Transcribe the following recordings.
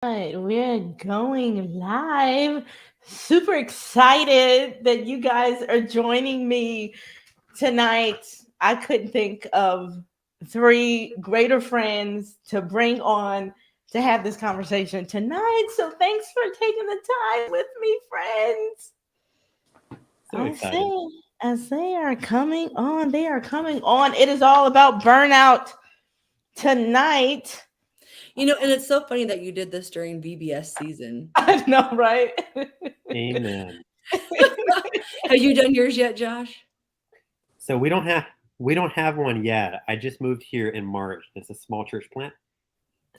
Right, we're going live. Super excited that you guys are joining me tonight. I couldn't think of three greater friends to bring on to have this conversation tonight. So thanks for taking the time with me, friends. So excited. As they are coming on, they are coming on. It is all about burnout tonight. And it's so funny that you did this during VBS season. I know, right? Amen. Have you done yours yet, Josh? So we don't have one yet. I just moved here in March. It's a small church plant.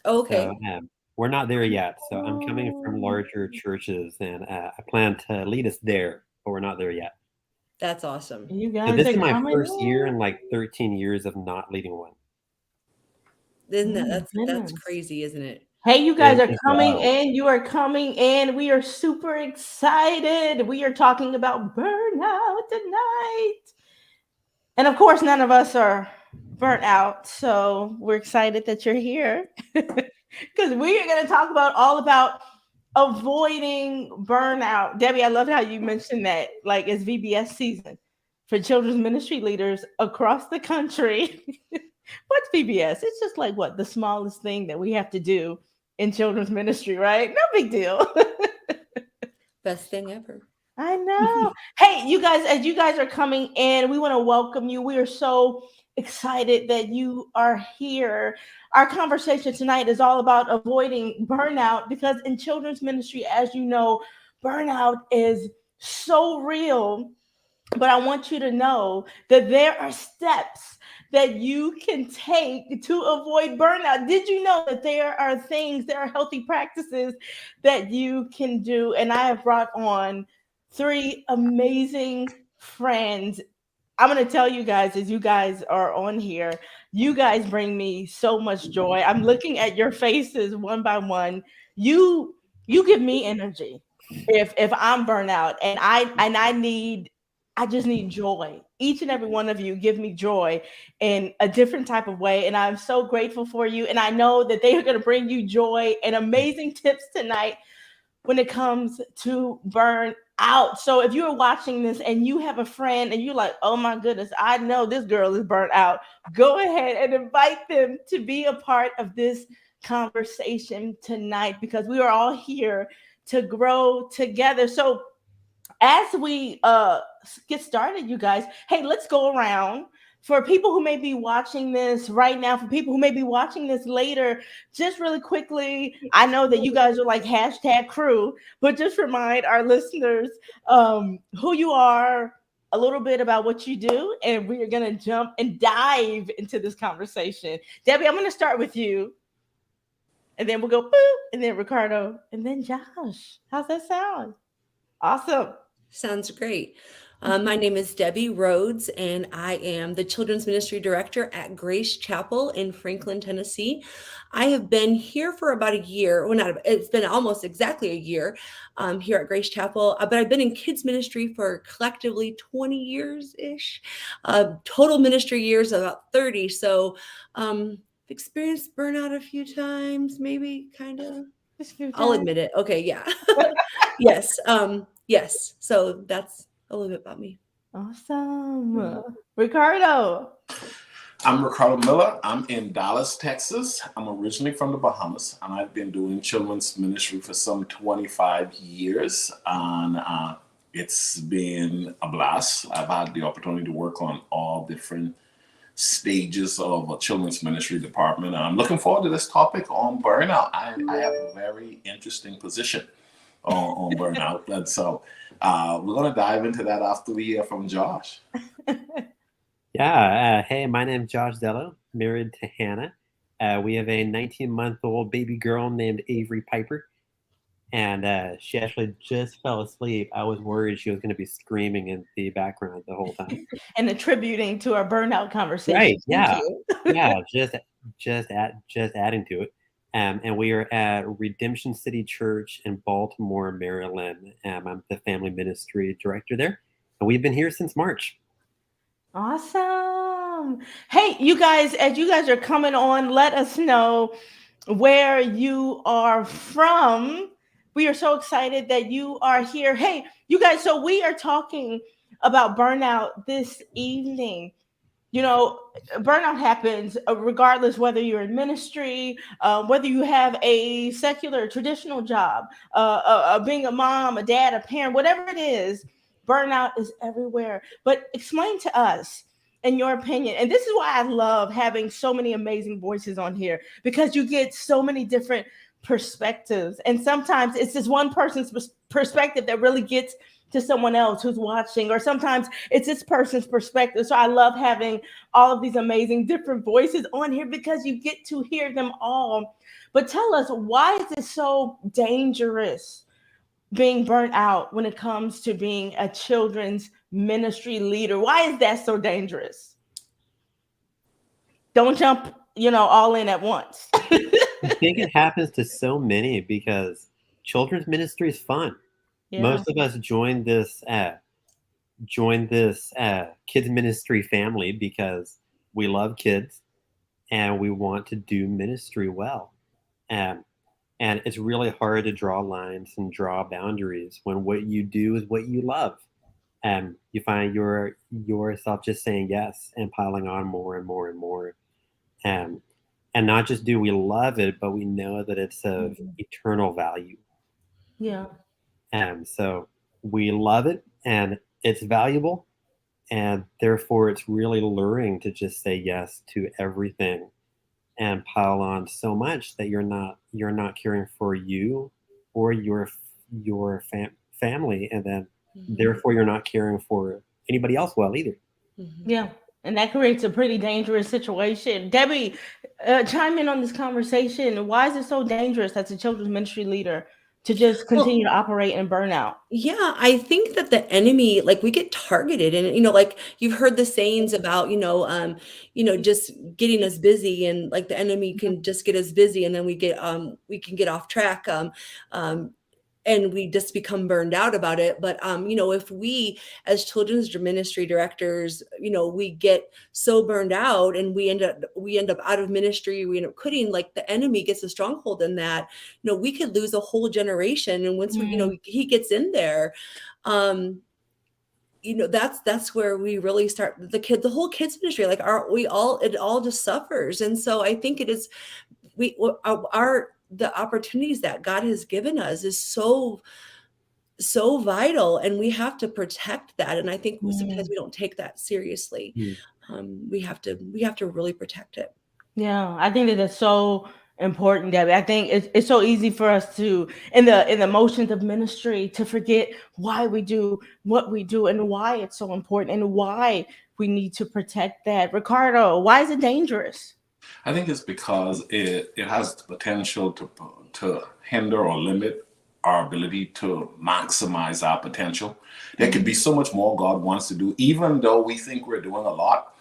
Okay, So we're not there yet. So I'm coming from larger churches and I plan to lead us there, but we're not there yet. that's awesome. You So guys this are is my coming first year in. in like 13 years of not leading one. Isn't Oh that my that's goodness. crazy, isn't it? Hey, you guys It are is coming wild. in. You are coming in. We are super excited. We are talking about burnout tonight. And of course, none of us are burnt out. So we're excited that you're here because we are going to talk about all about avoiding burnout. Debbie, I love how you mentioned that. Like, it's VBS season for children's ministry leaders across the country. What's VBS? It's just like what the smallest thing that we have to do in children's ministry, right? No big deal. Best thing ever. I know. Hey, you guys, as you guys are coming in, we want to welcome you. We are so excited that you are here. Our conversation tonight is all about avoiding burnout because in children's ministry, as you know, burnout is so real. But I want you to know that there are steps that you can take to avoid burnout. Did you know that there are healthy practices that you can do? And I have brought on three amazing friends. I'm going to tell you guys as you guys are on here, you guys bring me so much joy. I'm looking at your faces one by one. You you give me energy if I'm burnt out and I just need joy. Each and every one of you give me joy in a different type of way. And I'm so grateful for you. And I know that they are going to bring you joy and amazing tips tonight when it comes to burn out. So if you're watching this and you have a friend and you're like, oh my goodness, I know this girl is burnt out, go ahead and invite them to be a part of this conversation tonight because we are all here to grow together. So as we get started, you guys, hey, let's go around. For people who may be watching this right now, for people who may be watching this later, just really quickly, I know that you guys are like hashtag crew, but just remind our listeners who you are, a little bit about what you do, and we are going to jump and dive into this conversation. Debbie, I'm going to start with you, and then we'll go boop, and then Ricardo, and then Josh. How's that sound? Awesome. Sounds great. My name is Debbie Rhodes, and I am the Children's Ministry Director at Grace Chapel in Franklin, Tennessee. I have been here for about a year. Well, not, it's been almost exactly a year here at Grace Chapel, but I've been in kids ministry for collectively 20 years ish. Total ministry years, about 30. So, experienced burnout a few times, maybe kind of. Just a few I'll times. admit it. Okay, yeah. Yes. Yes. So that's a little bit about me. Awesome. Ricardo. I'm Ricardo Miller. I'm in Dallas, Texas. I'm originally from the Bahamas, and I've been doing children's ministry for some 25 years. And it's been a blast. I've had the opportunity to work on all different stages of a children's ministry department. And I'm looking forward to this topic on burnout. I have a very interesting position on burnout. And so we're going to dive into that after we hear from Josh. Yeah. Hey, my name's Josh Dello, married to Hannah. We have a 19-month-old baby girl named Avery Piper. And she actually just fell asleep. I was worried she was going to be screaming in the background the whole time. And attributing to our burnout conversation. Right. Thank Yeah. you. Yeah. Just adding to it. And we are at Redemption City Church in Baltimore, Maryland. I'm the family ministry director there. And we've been here since March. Awesome. Hey, you guys, as you guys are coming on, let us know where you are from. We are so excited that you are here. Hey, you guys, so we are talking about burnout this evening. You know, burnout happens regardless whether you're in ministry, whether you have a secular traditional job, being a mom, a dad, a parent, whatever it is. Burnout is everywhere. But explain to us, in your opinion, and this is why I love having so many amazing voices on here, because you get so many different perspectives, and sometimes it's just one person's perspective that really gets to someone else who's watching, or sometimes it's this person's perspective. So I love having all of these amazing different voices on here because you get to hear them all. But tell us, why is it so dangerous being burnt out when it comes to being a children's ministry leader? Why is that so dangerous? Don't jump, all in at once. I think it happens to so many because children's ministry is fun. Yeah. Most of us joined this kids ministry family because we love kids and we want to do ministry well. And it's really hard to draw lines and draw boundaries when what you do is what you love. And you find yourself just saying yes and piling on more and more and more. And not just do we love it, but we know that it's of eternal value. Yeah. And so we love it and it's valuable. And therefore, it's really luring to just say yes to everything and pile on so much that you're not caring for you or your family, and then therefore you're not caring for anybody else well either. Yeah, and that creates a pretty dangerous situation. Debbie, chime in on this conversation. Why is it so dangerous as a children's ministry leader to just continue to operate in burnout? Yeah, I think that the enemy, like, we get targeted, and like, you've heard the sayings about, just getting us busy, and like the enemy can just get us busy, and then we can get off track. And we just become burned out about it. But if we, as children's ministry directors, we get so burned out and we end up out of ministry, we end up quitting, like the enemy gets a stronghold in that. We could lose a whole generation, and once he gets in there, that's where we really start the whole kids ministry, like it all just suffers. And so I think it is, the opportunities that God has given us is so vital, and we have to protect that. And I think sometimes we don't take that seriously. We have to really protect it. Yeah, I think that that's so important, Debbie. I think it's so easy for us to, in the motions of ministry, to forget why we do what we do and why it's so important and why we need to protect that. Ricardo, why is it dangerous? I think it's because it has the potential to hinder or limit our ability to maximize our potential. There could be so much more God wants to do, even though we think we're doing a lot.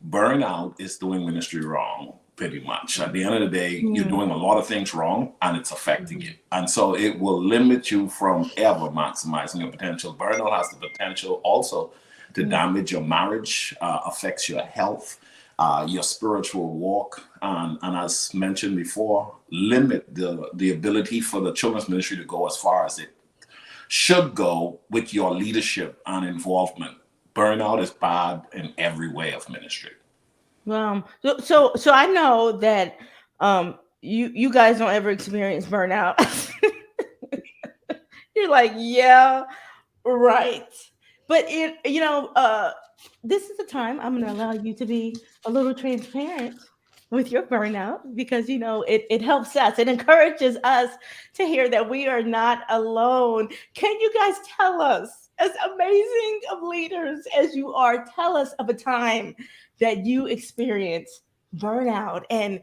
Burnout is doing ministry wrong, pretty much. At the end of the day, you're doing a lot of things wrong and it's affecting you. And so it will limit you from ever maximizing your potential. Burnout has the potential also to damage your marriage, affects your health, your spiritual walk, and as mentioned before, limit the ability for the children's ministry to go as far as it should go with your leadership and involvement. Burnout is bad in every way of ministry. So I know that you guys don't ever experience burnout. You're like, yeah, right. But this is the time I'm going to allow you to be a little transparent with your burnout, because it helps us, it encourages us to hear that we are not alone. Can you guys tell us, as amazing of leaders as you are, tell us of a time that you experienced burnout, and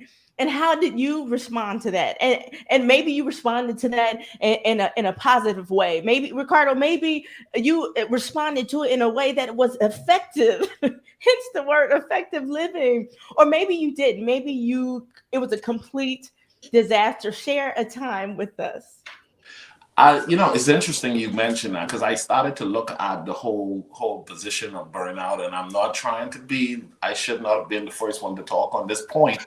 how did you respond to that? And maybe you responded to that in a positive way. Maybe, Ricardo, maybe you responded to it in a way that was effective, hence the word effective living. Or maybe you didn't. Maybe it was a complete disaster. Share a time with us. It's interesting you mentioned that because I started to look at the whole position of burnout, and I'm not trying to be. I should not have been the first one to talk on this point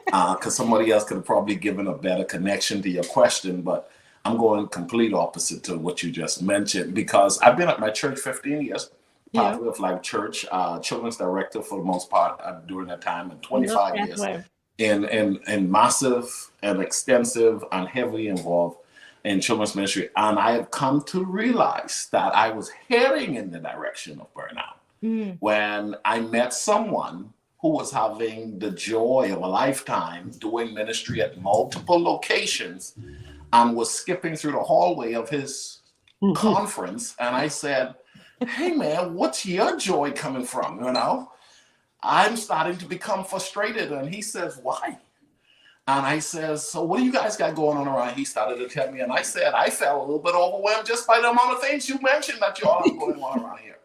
because somebody else could have probably given a better connection to your question. But I'm going complete opposite to what you just mentioned because I've been at my church 15 years, Pathway of Life Church, children's director for the most part during that time, and 25 years in massive and extensive and heavily involved in children's ministry. And I have come to realize that I was heading in the direction of burnout when I met someone who was having the joy of a lifetime doing ministry at multiple locations and was skipping through the hallway of his conference. And I said, hey man, what's your joy coming from? I'm starting to become frustrated. And he says, why? And I says, so what do you guys got going on around? He started to tell me, and I said, I felt a little bit overwhelmed just by the amount of things you mentioned that y'all have going on around here.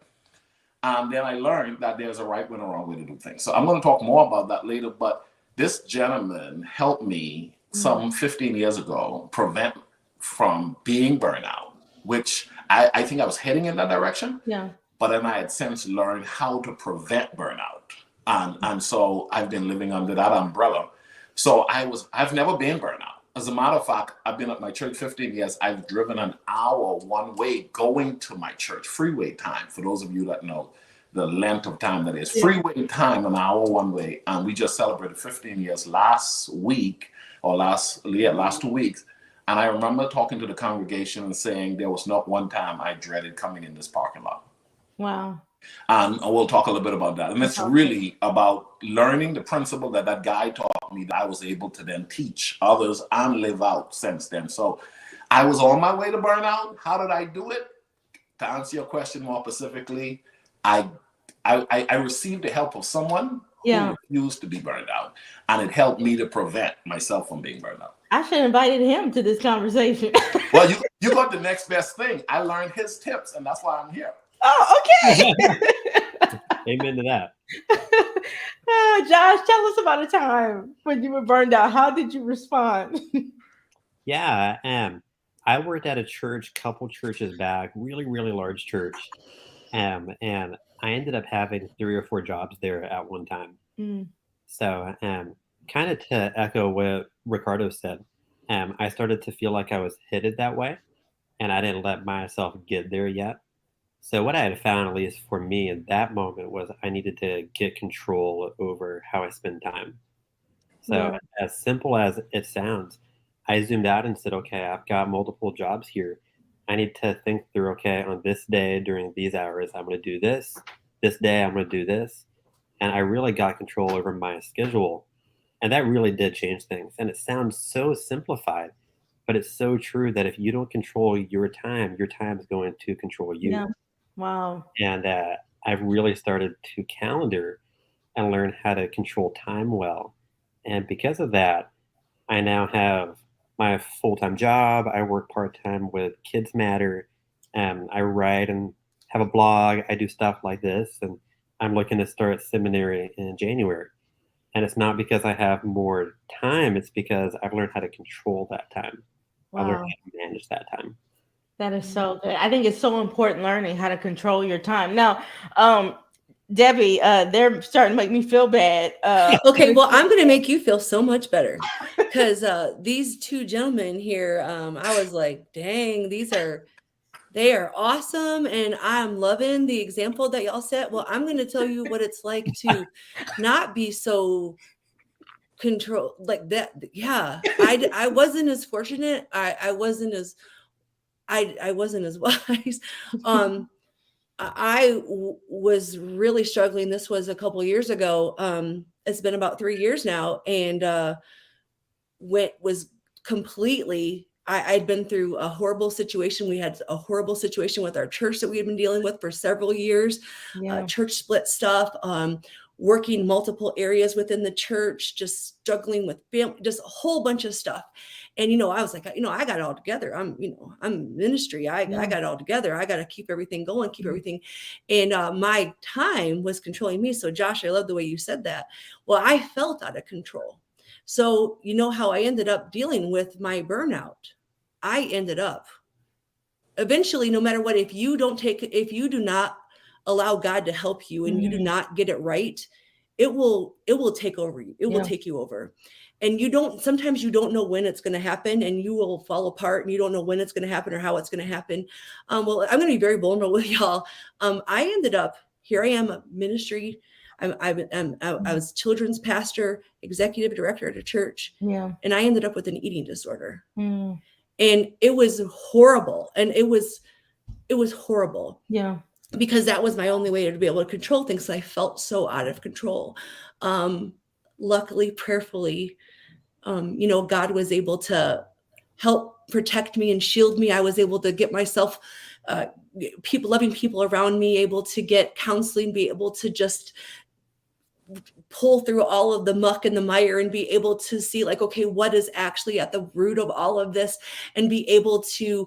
And then I learned that there's a right way and a wrong way to do things. So I'm going to talk more about that later, but this gentleman helped me some 15 years ago prevent from being burnout, which I think I was heading in that direction. Yeah. But then I had since learned how to prevent burnout. And so I've been living under that umbrella. So I've never been burnout. As a matter of fact, I've been at my church 15 years. I've driven an hour one way going to my church, freeway time. For those of you that know the length of time that is, freeway time, an hour one way. And we just celebrated 15 years last 2 weeks. And I remember talking to the congregation and saying there was not one time I dreaded coming in this parking lot. Wow. And we'll talk a little bit about that. And it's really about learning the principle that guy taught me that I was able to then teach others and live out since then. So I was on my way to burnout. How did I do it? To answer your question more specifically, I received the help of someone who refused to be burned out. And it helped me to prevent myself from being burned out. I should have invited him to this conversation. Well, you got the next best thing. I learned his tips, and that's why I'm here. Oh, okay. Amen to that. Josh, tell us about a time when you were burned out. How did you respond? Yeah, I worked at a church, couple churches back, really, really large church. And I ended up having 3 or 4 jobs there at one time. So kind of to echo what Ricardo said, I started to feel like I was headed that way, and I didn't let myself get there yet. So what I had found, at least for me in that moment, was I needed to get control over how I spend time. So as simple as it sounds, I zoomed out and said, okay, I've got multiple jobs here. I need to think through, okay, on this day during these hours, I'm going to do this. This day, I'm going to do this. And I really got control over my schedule. And that really did change things. And it sounds so simplified, but it's so true that if you don't control your time is going to control you. Yeah. Wow. And I've really started to calendar and learn how to control time well. And because of that, I now have my full-time job. I work part-time with Kids Matter. I write and have a blog. I do stuff like this. And I'm looking to start seminary in January. And it's not because I have more time. It's because I've learned how to control that time. I've learned how to manage that time. That is so good. I think it's so important learning how to control your time. Now, Debbie, they're starting to make me feel bad. Okay, well, I'm going to make you feel so much better because these 2 gentlemen here, I was like, dang, they are awesome. And I'm loving the example that y'all set. Well, I'm going to tell you what it's like to not be so control like that. Yeah, I wasn't as fortunate. I wasn't as wise. I was really struggling. This was a couple years ago. It's been about 3 years now, and was completely. I'd been through a horrible situation. We had a horrible situation with our church that we had been dealing with for several years. Church split stuff. Working multiple areas within the church, just struggling with family, just a whole bunch of stuff. And, I was like, I got it all together. I'm ministry. I got it all together. I got to keep everything going, keep everything. And my time was controlling me. So Josh, I love the way you said that. Well, I felt out of control. So you know how I ended up dealing with my burnout? I ended up eventually, no matter what, if you do not allow God to help you and you do not get it right, it will take over you. It will take you over. And sometimes you don't know when it's going to happen, and you will fall apart, and you don't know when it's going to happen or how it's going to happen. Well, I'm going to be very vulnerable with y'all. I ended up, here I am, a ministry. I was children's pastor, executive director at a church. Yeah. And I ended up with an eating disorder. Mm. And it was horrible. And it was horrible. Yeah. Because that was my only way to be able to control things. I felt so out of control. Luckily, prayerfully, God was able to help protect me and shield me. I was able to get myself, loving people around me, able to get counseling, be able to just pull through all of the muck and the mire and be able to see, like, okay, what is actually at the root of all of this, and be able to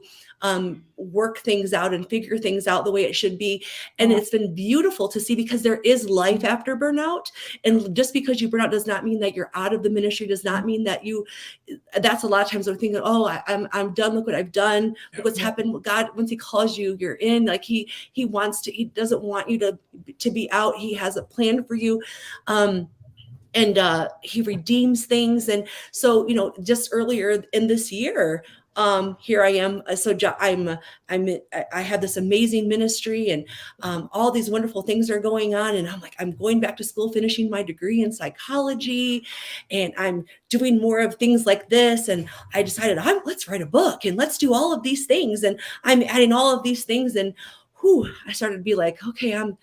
work things out and figure things out the way it should be. And it's been beautiful to see, because there is life after burnout. And just because you burn out does not mean that you're out of the ministry, does not mean that that's a lot of times we're thinking, oh, I'm done. Look what I've done. Look what's happened. God, once he calls you, you're in. Like he doesn't want you to be out. He has a plan for you. And he redeems things. And so, just earlier in this year, here I am. So I have this amazing ministry, and all these wonderful things are going on. And I'm like, I'm going back to school, finishing my degree in psychology, and I'm doing more of things like this. And I decided, let's write a book, and let's do all of these things. And I'm adding all of these things. And I started to be like, okay, I'm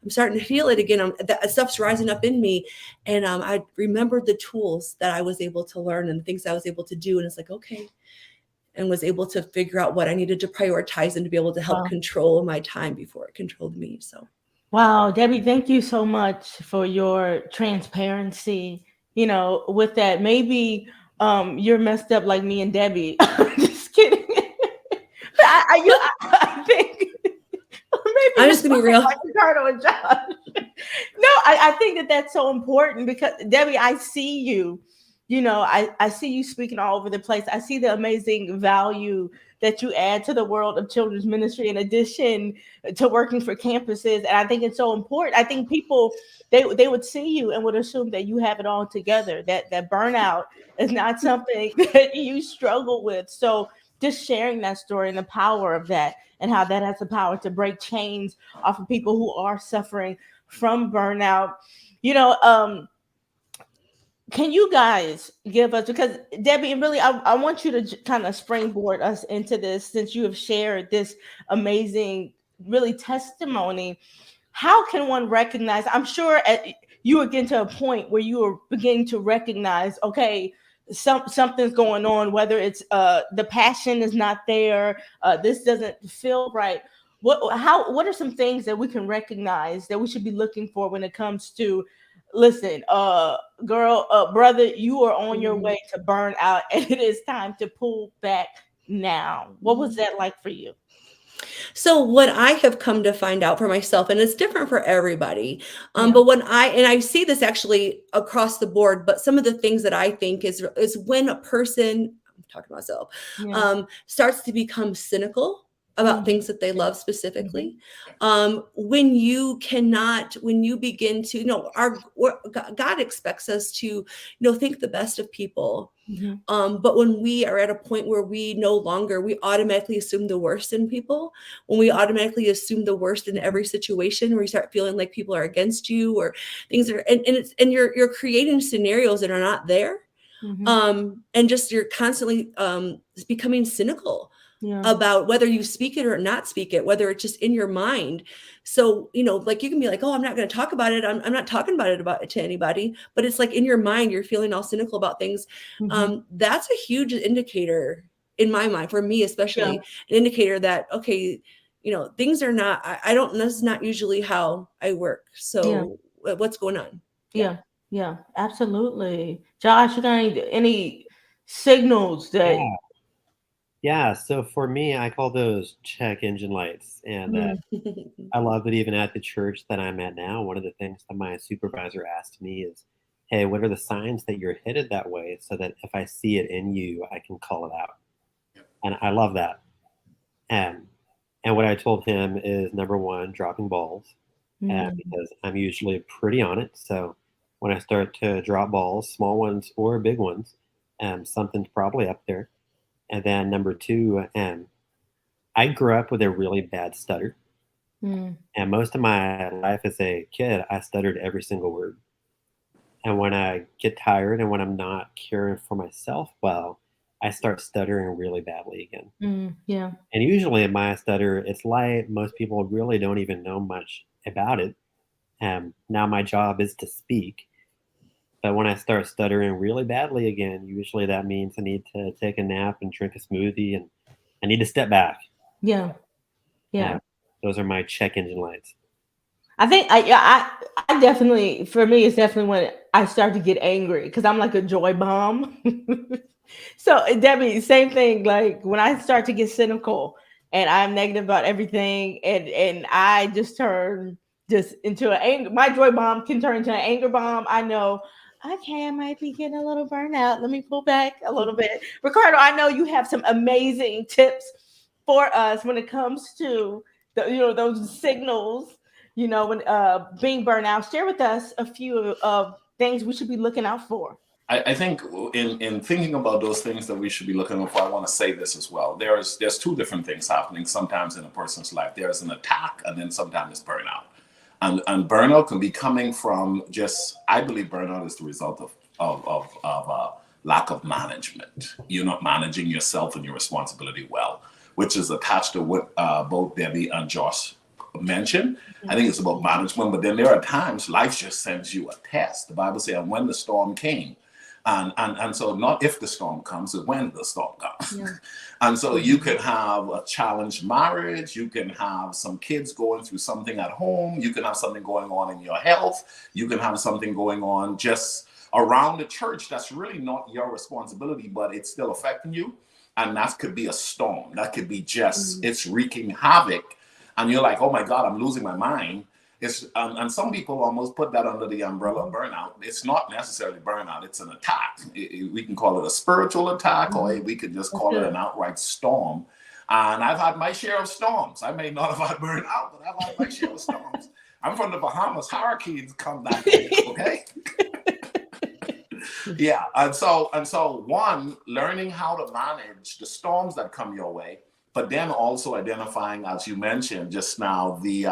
starting to feel it again. That stuff's rising up in me. And I remembered the tools that I was able to learn and the things I was able to do. And it's like, okay. And was able to figure out what I needed to prioritize and to be able to help control my time before it controlled me. So. Wow, Debbie, thank you so much for your transparency. With that, maybe you're messed up like me and Debbie. Just kidding. I think maybe I'm just gonna be real. Like Ricardo and Josh. No, I think that's so important, because Debbie, I see you. I see you speaking all over the place. I see the amazing value that you add to the world of children's ministry, in addition to working for campuses. And I think it's so important. I think people, they would see you and would assume that you have it all together, that burnout is not something that you struggle with. So just sharing that story and the power of that, and how that has the power to break chains off of people who are suffering from burnout. Can you guys give us, because Debbie, and really, I want you to kind of springboard us into this, since you have shared this amazing, really, testimony. How can one recognize? I'm sure you were getting to a point where you were beginning to recognize, okay, something's going on, whether it's the passion is not there, this doesn't feel right. What are some things that we can recognize that we should be looking for when it comes to, listen, brother, you are on your way to burn out, and it is time to pull back now? What was that like for you? So what I have come to find out for myself, and it's different for everybody, but when I see this actually across the board, but some of the things that I think is when a person, I'm talking to myself, starts to become cynical about things that they love specifically. When you begin to, God expects us to, think the best of people. But when we are at a point where we automatically assume the worst in people, when we automatically assume the worst in every situation, where you start feeling like people are against you, or things are, and you're creating scenarios that are not there. And just, you're constantly becoming cynical about whether you speak it or not speak it, whether it's just in your mind. So, like, you can be like, oh, I'm not going to talk about it. I'm not talking about it to anybody, but it's like in your mind, you're feeling all cynical about things. That's a huge indicator in my mind, for me, especially an indicator that, okay, things are not, this is not usually how I work. So what's going on? Yeah, absolutely. Josh, you got any signals that? Yeah, so for me, I call those check engine lights. And I love that even at the church that I'm at now, one of the things that my supervisor asked me is, hey, what are the signs that you're headed that way, so that if I see it in you, I can call it out? And I love that. And And what I told him is number one, dropping balls, Mm. because I'm usually pretty on it. So when I start to drop balls, small ones or big ones, something's probably up there. And then number two, I grew up with a really bad stutter. Mm. And most of my life as a kid, I stuttered every single word. And when I get tired and when I'm not caring for myself well, I start stuttering really badly again. Mm. Yeah. And usually in my stutter, it's light. Most people really don't even know much about it. Now my job is to speak. But when I start stuttering really badly again, usually that means I need to take a nap and drink a smoothie and I need to step back. Yeah. Yeah. Uh, those are my check engine lights. I think I definitely, for me, it's definitely when I start to get angry because I'm like a joy bomb. So Debbie, same thing. Like when I start to get cynical and I'm negative about everything, and I just turn just into an anger. My joy bomb can turn into an anger bomb. I know. Okay, I might be getting a little burnout. Let me pull back a little bit. Ricardo, I know you have some amazing tips for us when it comes to those signals. When being burnout. Share with us a few of things we should be looking out for. I think in thinking about those things that we should be looking for, I want to say this as well. There's two different things happening sometimes in a person's life. There's an attack, and then sometimes it's burnout. And burnout can be coming from just, I believe burnout is the result of lack of management. You're not managing yourself and your responsibility well, which is attached to what both Debbie and Josh mentioned. I think it's about management, but then there are times life just sends you a test. The Bible says, when the storm came, and so not if the storm comes, but when the storm comes. Yeah. And so you can have a challenged marriage, you can have some kids going through something at home, you can have something going on in your health, you can have something going on just around the church that's really not your responsibility, but it's still affecting you. And that could be a storm. That could be just, it's wreaking havoc. And you're like, oh my God, I'm losing my mind. And some people almost put that under the umbrella of burnout. It's not necessarily burnout, it's an attack. We can call it a spiritual attack, or we could just call it an outright storm. And I've had my share of storms. I may not have had burnout, but I've had my share of storms. I'm from the Bahamas. Hurricanes come that way, okay? Yeah, and so one, learning how to manage the storms that come your way, but then also identifying, as you mentioned just now, the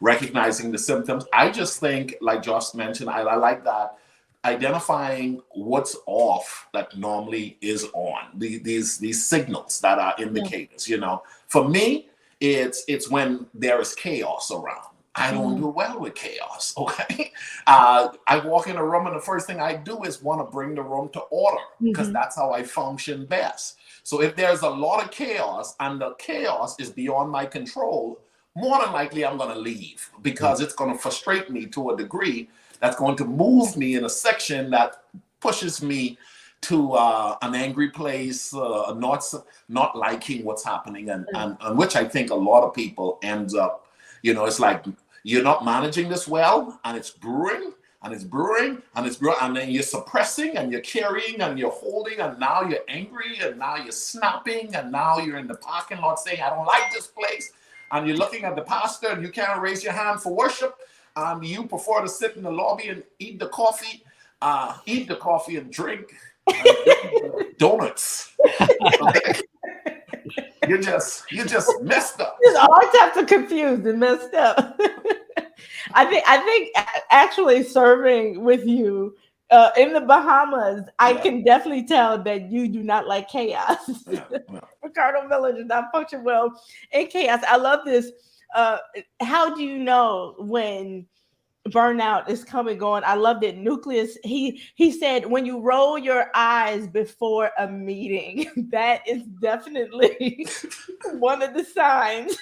recognizing the symptoms. I just think, like Josh mentioned, I like that, identifying what's off that normally is on, these signals that are indicators. For me, it's when there is chaos around. I don't do well with chaos, okay? I walk in a room and the first thing I do is want to bring the room to order, because that's how I function best. So if there's a lot of chaos and the chaos is beyond my control, more than likely I'm going to leave, because it's going to frustrate me to a degree that's going to move me in a section that pushes me to an angry place, not liking what's happening, and which I think a lot of people ends up, it's like you're not managing this well, and it's brewing, and it's brewing, and it's brewing, and then you're suppressing, and you're carrying, and you're holding, and now you're angry, and now you're snapping, and now you're in the parking lot saying, I don't like this place, and you're looking at the pastor, and you can't raise your hand for worship, and you prefer to sit in the lobby and eat the coffee and drink donuts. Okay? You're just messed up. Just all types of confused and messed up. I think actually serving with you in the Bahamas, I can definitely tell that you do not like chaos. Ricardo Miller does not function well in chaos. I love this. How do you know when burnout is coming on? I loved it. Nucleus, he said, when you roll your eyes before a meeting, that is definitely one of the signs.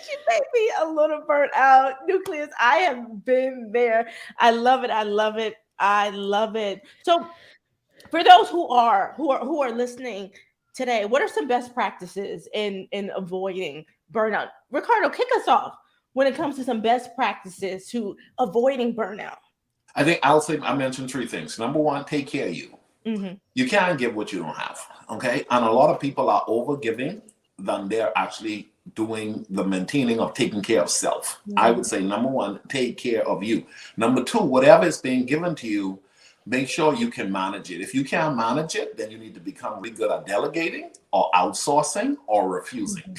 She may be a little burnt out. Nucleus, I have been there. I love it. I love it. I love it. So for those who are listening today, what are some best practices in avoiding burnout? Ricardo, kick us off when it comes to some best practices to avoiding burnout. I think I mentioned three things. Number one, take care of you. You can't give what you don't have, okay? And a lot of people are over giving than they're actually doing the maintaining of taking care of self. I would say, number one, take care of you. Number two, whatever is being given to you, make sure you can manage it. If you can't manage it, then you need to become really good at delegating or outsourcing or refusing.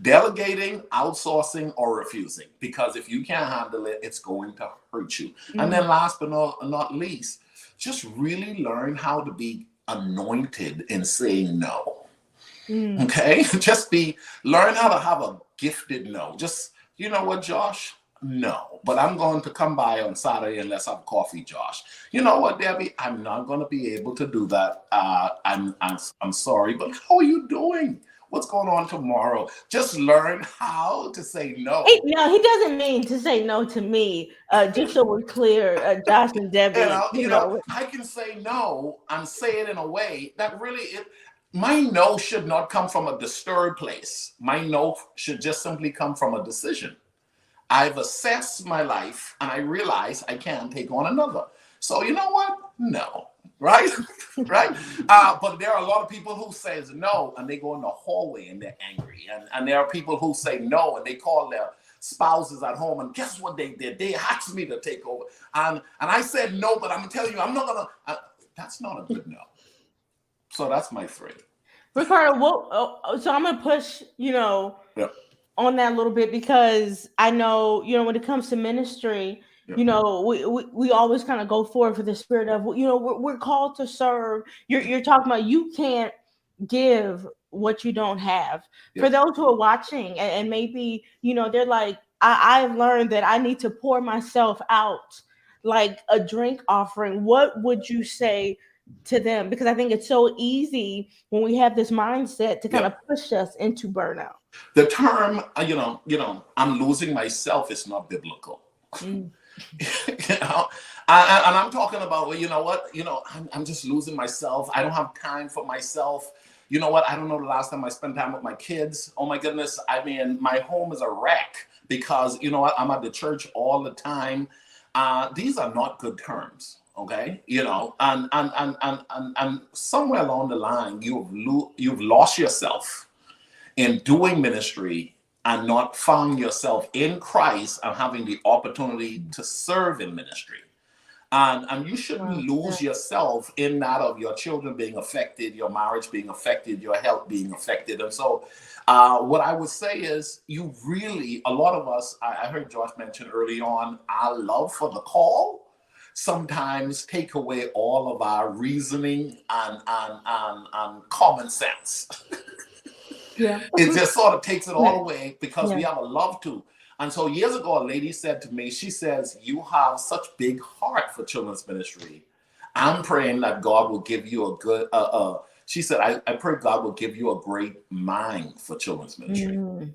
Delegating, outsourcing, or refusing. Because if you can't handle it, it's going to hurt you. And then last but not least, just really learn how to be anointed in saying no. Okay? Just learn how to have a gifted no. Just, you know what, Josh? No, but I'm going to come by on Saturday and let's have coffee, Josh. You know what, Debbie? I'm not going to be able to do that. I'm sorry, but how are you doing? What's going on tomorrow? Just learn how to say no. No, he doesn't mean to say no to me. Just so we're clear, Josh and Debbie. You know, I can say no and say it in a way that really my no should not come from a disturbed place. My no should just simply come from a decision. I've assessed my life and I realize I can't take on another. So you know what? No, right? Right? But there are a lot of people who says no and they go in the hallway and they're angry. And there are people who say no and they call their spouses at home and guess what they did? They asked me to take over. And I said no, but I'm telling you, I'm not going to. That's not a good no. So that's my three. Ricardo, so I'm going to push, on that a little bit because I know, when it comes to ministry, we always kind of go forward for the spirit of, we're called to serve. You're talking about you can't give what you don't have. For those who are watching and maybe, they're like, I've learned that I need to pour myself out like a drink offering. What would you say to them? Because I think it's so easy when we have this mindset to kind of push us into burnout. The term, I'm losing myself is not biblical. And I'm talking about, well, you know what? I'm just losing myself. I don't have time for myself. You know what? I don't know the last time I spent time with my kids. Oh my goodness. I mean, my home is a wreck because, you know what? I'm at the church all the time. These are not good terms. Okay, and somewhere along the line, you've lost yourself in doing ministry and not found yourself in Christ and having the opportunity to serve in ministry. And you shouldn't lose yourself in that of your children being affected, your marriage being affected, your health being affected. And so what I would say is a lot of us, I heard Josh mention early on, our love for the call sometimes take away all of our reasoning and common sense. It just sort of takes it all away because we have a love to. And so years ago, a lady said to me, she says, you have such big heart for children's ministry. I'm praying that God will give you a good, she said, I pray God will give you a great mind for children's ministry.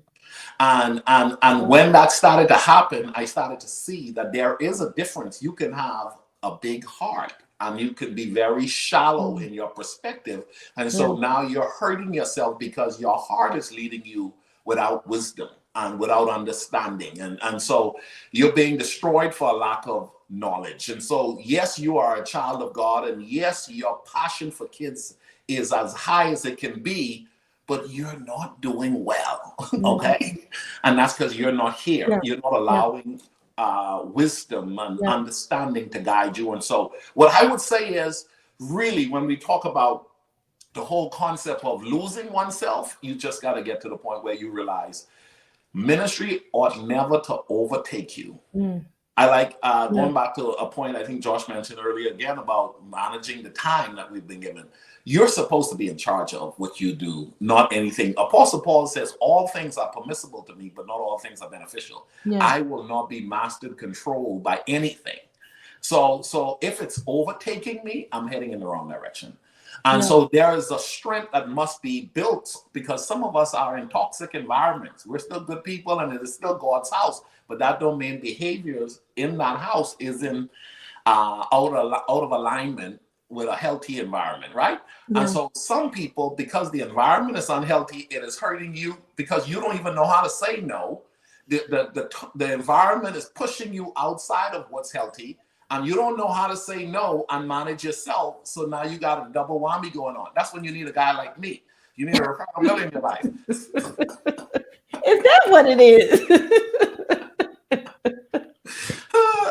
And when that started to happen, I started to see that there is a difference. You can have a big heart and you can be very shallow in your perspective. And so now you're hurting yourself because your heart is leading you without wisdom and without understanding. And so you're being destroyed for a lack of knowledge. And so, yes, you are a child of God. And yes, your passion for kids is as high as it can be, but you're not doing well, okay? And that's because you're not here. You're not allowing wisdom and understanding to guide you. And so what I would say is, really, when we talk about the whole concept of losing oneself, you just got to get to the point where you realize ministry ought never to overtake you. I like going back to a point I think Josh mentioned earlier again about managing the time that we've been given. You're supposed to be in charge of what you do, not anything. Apostle Paul says, all things are permissible to me, but not all things are beneficial. I will not be mastered, controlled by anything. So if it's overtaking me, I'm heading in the wrong direction. And so there is a strength that must be built because some of us are in toxic environments. We're still good people and it is still God's house, but that don't mean behaviors in that house is in out of alignment with a healthy environment, right? And so some people, because the environment is unhealthy, it is hurting you because you don't even know how to say no. The environment is pushing you outside of what's healthy. And you don't know how to say no and manage yourself. So now you got a double whammy going on. That's when you need a guy like me. You need a Ricardo Miller in your life. that what it is?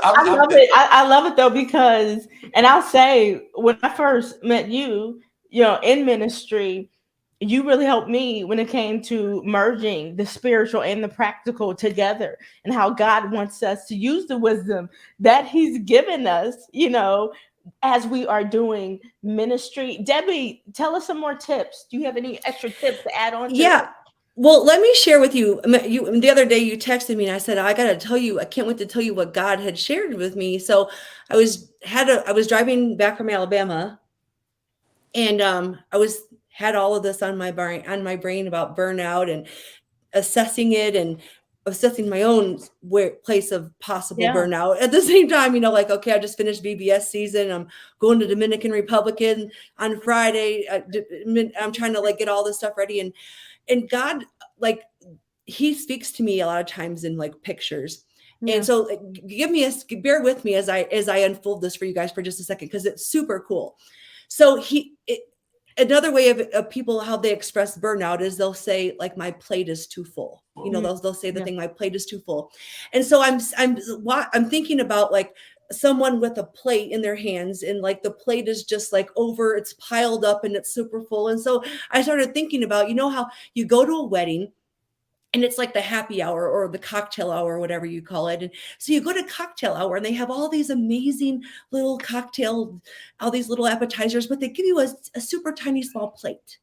I love it. I love it though, because, and I'll say, when I first met you, in ministry, you really helped me when it came to merging the spiritual and the practical together, and how God wants us to use the wisdom that He's given us, as we are doing ministry. Debbie, tell us some more tips. Do you have any extra tips to add on to Yeah. Well, let me share with you. The other day you texted me and I said, I got to tell you, I can't wait to tell you what God had shared with me. So I was driving back from Alabama, and had all of this on my brain about burnout and assessing it, and assessing my own place of possible burnout at the same time. Like, okay, I just finished VBS season. I'm going to Dominican Republic on Friday. I'm trying to like get all this stuff ready, and God, like, He speaks to me a lot of times in like pictures. Yeah. And so bear with me as I unfold this for you guys for just a second, because it's super cool. So another way of people, how they express burnout is they'll say, like, my plate is too full. They'll say the thing, my plate is too full. And so I'm thinking about like someone with a plate in their hands, and like the plate is just like it's piled up and it's super full. And so I started thinking about, how you go to a wedding and it's like the happy hour or the cocktail hour, or whatever you call it. And so you go to cocktail hour and they have all these amazing little all these little appetizers, but they give you a super tiny small plate.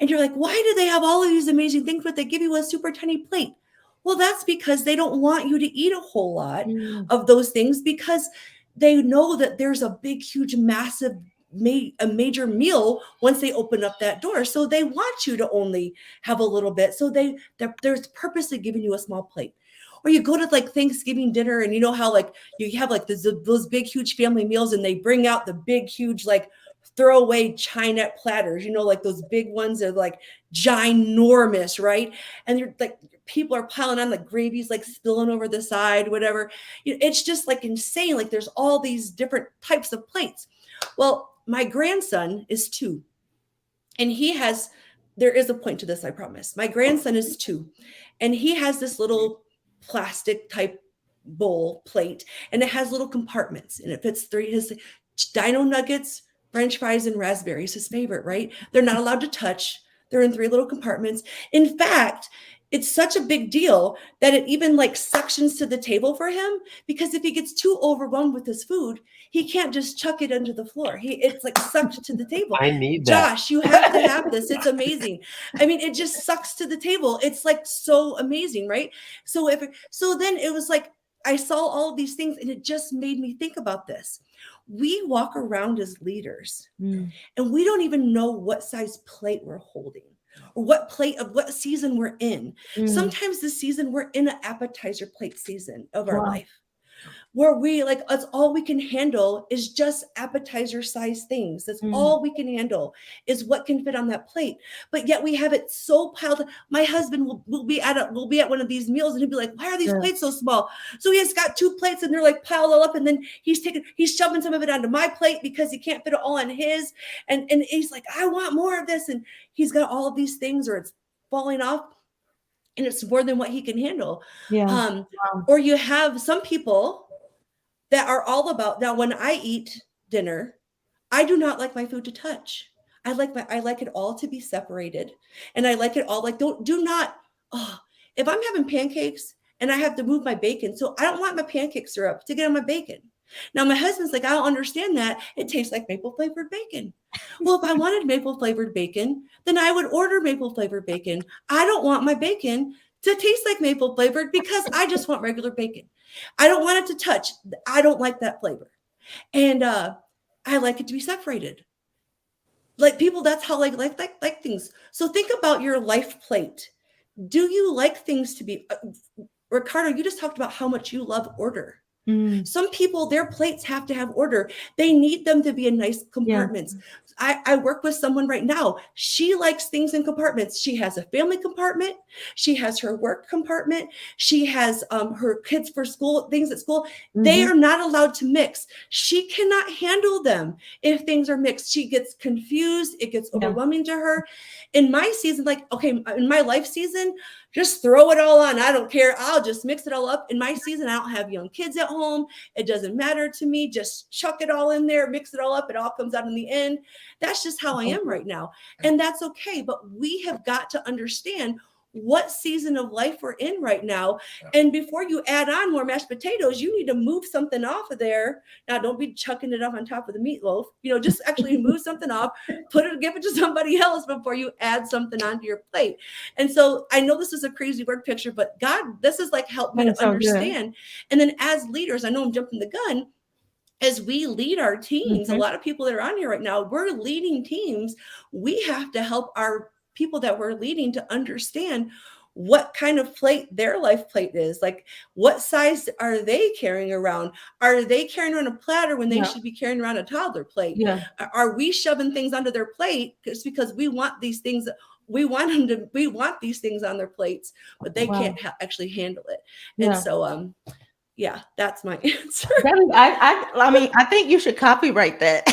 And you're like, why do they have all of these amazing things, but they give you a super tiny plate? Well, that's because they don't want you to eat a whole lot of those things, because they know that there's a big, huge, massive, a major meal once they open up that door. So they want you to only have a little bit. So there's purposely giving you a small plate. Or you go to like Thanksgiving dinner, and how like you have like those big, huge family meals, and they bring out the big, huge, like throwaway Chinette platters, like those big ones are like ginormous, right? And you're like, people are piling on, the gravy's like spilling over the side, whatever. It's just like insane. Like there's all these different types of plates. Well, my grandson is 2, and there is a point to this, I promise. My grandson is 2, and he has this little plastic type bowl plate, and it has little compartments, and it fits his dino nuggets, French fries, and raspberries, his favorite, right? They're not allowed to touch. They're in 3 little compartments. In fact, it's such a big deal that it even like suctions to the table for him, because if he gets too overwhelmed with his food, he can't just chuck it under the floor. It's like sucked to the table. I need that. Josh, you have to have this. It's amazing. I mean, it just sucks to the table. It's like so amazing, right? So then it was like, I saw all of these things, and it just made me think about this. We walk around as leaders, and we don't even know what size plate we're holding, or what plate of what season we're in. Sometimes this season we're in an appetizer plate season of our life, where that's all we can handle is just appetizer size things. That's all we can handle is what can fit on that plate. But yet we have it so piled. My husband will be at one of these meals, and he'll be like, why are these plates so small? So he has got 2 plates, and they're like piled all up. And then he's shoving some of it onto my plate because he can't fit it all on his. And he's like, I want more of this. And he's got all of these things, or it's falling off, and it's more than what he can handle. Or you have some people that are all about, now when I eat dinner, I do not like my food to touch. I like it all to be separated. And I like it all like, if I'm having pancakes and I have to move my bacon, so I don't want my pancake syrup to get on my bacon. Now my husband's like, I don't understand that. It tastes like maple flavored bacon. Well, if I wanted maple flavored bacon, then I would order maple flavored bacon. I don't want my bacon to taste like maple flavored, because I just want regular bacon. I don't want it to touch. I don't like that flavor. And I like it to be separated. Like people, that's how like things. So think about your life plate. Do you like things to be, Ricardo, you just talked about how much you love order. Some people, their plates have to have order. They need them to be in nice compartments. I work with someone right now. She likes things in compartments. She has a family compartment. She has her work compartment. She has her kids for school, things at school. They are not allowed to mix. She cannot handle them if things are mixed. She gets confused. It gets overwhelming to her. In my season, like, okay, in my life season, just throw it all on. I don't care. I'll just mix it all up. In my season, I don't have young kids at home. It doesn't matter to me. Just chuck it all in there, mix it all up. It all comes out in the end. That's just how I am right now. And that's okay. But we have got to understand what season of life we're in right now. And before you add on more mashed potatoes, you need to move something off of there. Now, don't be chucking it up on top of the meatloaf. Just actually move something off, give it to somebody else before you add something onto your plate. And so I know this is a crazy word picture, but God, this is like help me to understand. And then as leaders, I know I'm jumping the gun. As we lead our teams, a lot of people that are on here right now, we're leading teams. We have to help our people that we're leading to understand what kind of plate their life plate is. Like, what size are they carrying around? Are they carrying around a platter when they should be carrying around a toddler plate? Are we shoving things onto their plate just because we want these things? We want these things on their plates, but they can't actually handle it. And so, yeah, that's my answer. I mean, I think you should copyright that.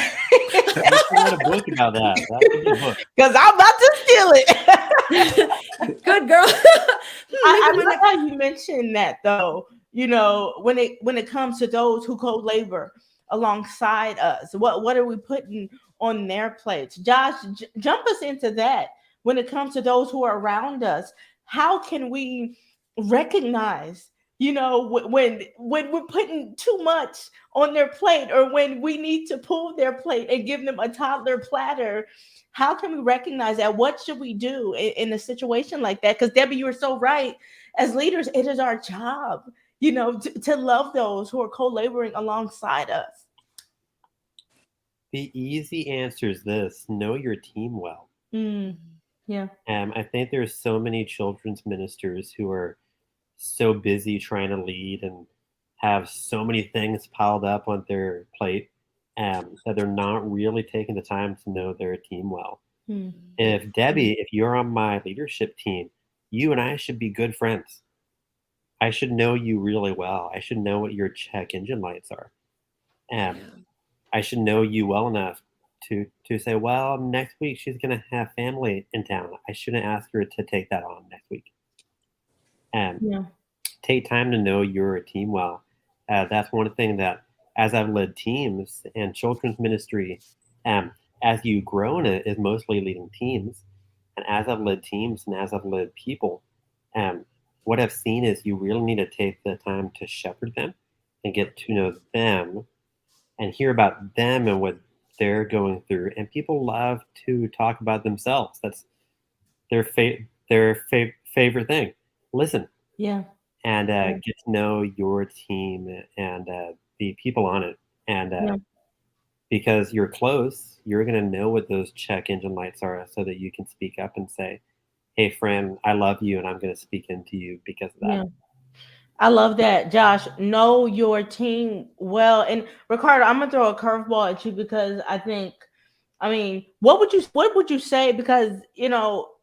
I wrote a book about that. That's a good book. Because I'm about to steal it. Good girl. I love how you mentioned that, though. When it comes to those who co-labor alongside us, what are we putting on their plates? Josh, jump us into that. When it comes to those who are around us, how can we recognize when we're putting too much on their plate, or when we need to pull their plate and give them a toddler platter? How can we recognize that? What should we do in a situation like that? Because Debbie, you are so right. As leaders, it is our job, to love those who are co-laboring alongside us. The easy answer is this: know your team well. I think there's so many children's ministers who are so busy trying to lead and have so many things piled up on their plate that they're not really taking the time to know their team well. If you're on my leadership team, you and I should be good friends. I should know you really well. I should know what your check engine lights are. I should know you well enough to say, well, next week she's going to have family in town. I shouldn't ask her to take that on next week. Take time to know your team well. That's one thing that, as I've led teams and children's ministry, as you grow in it, is mostly leading teams. And as I've led teams and as I've led people, what I've seen is you really need to take the time to shepherd them and get to know them and hear about them and what they're going through. And people love to talk about themselves. That's their favorite thing. Listen. And get to know your team and the people on it. And because you're close, you're going to know what those check engine lights are so that you can speak up and say, hey, friend, I love you, and I'm going to speak into you because of that. I love that, Josh. Know your team well. And Ricardo, I'm going to throw a curveball at you because what would you say? Because,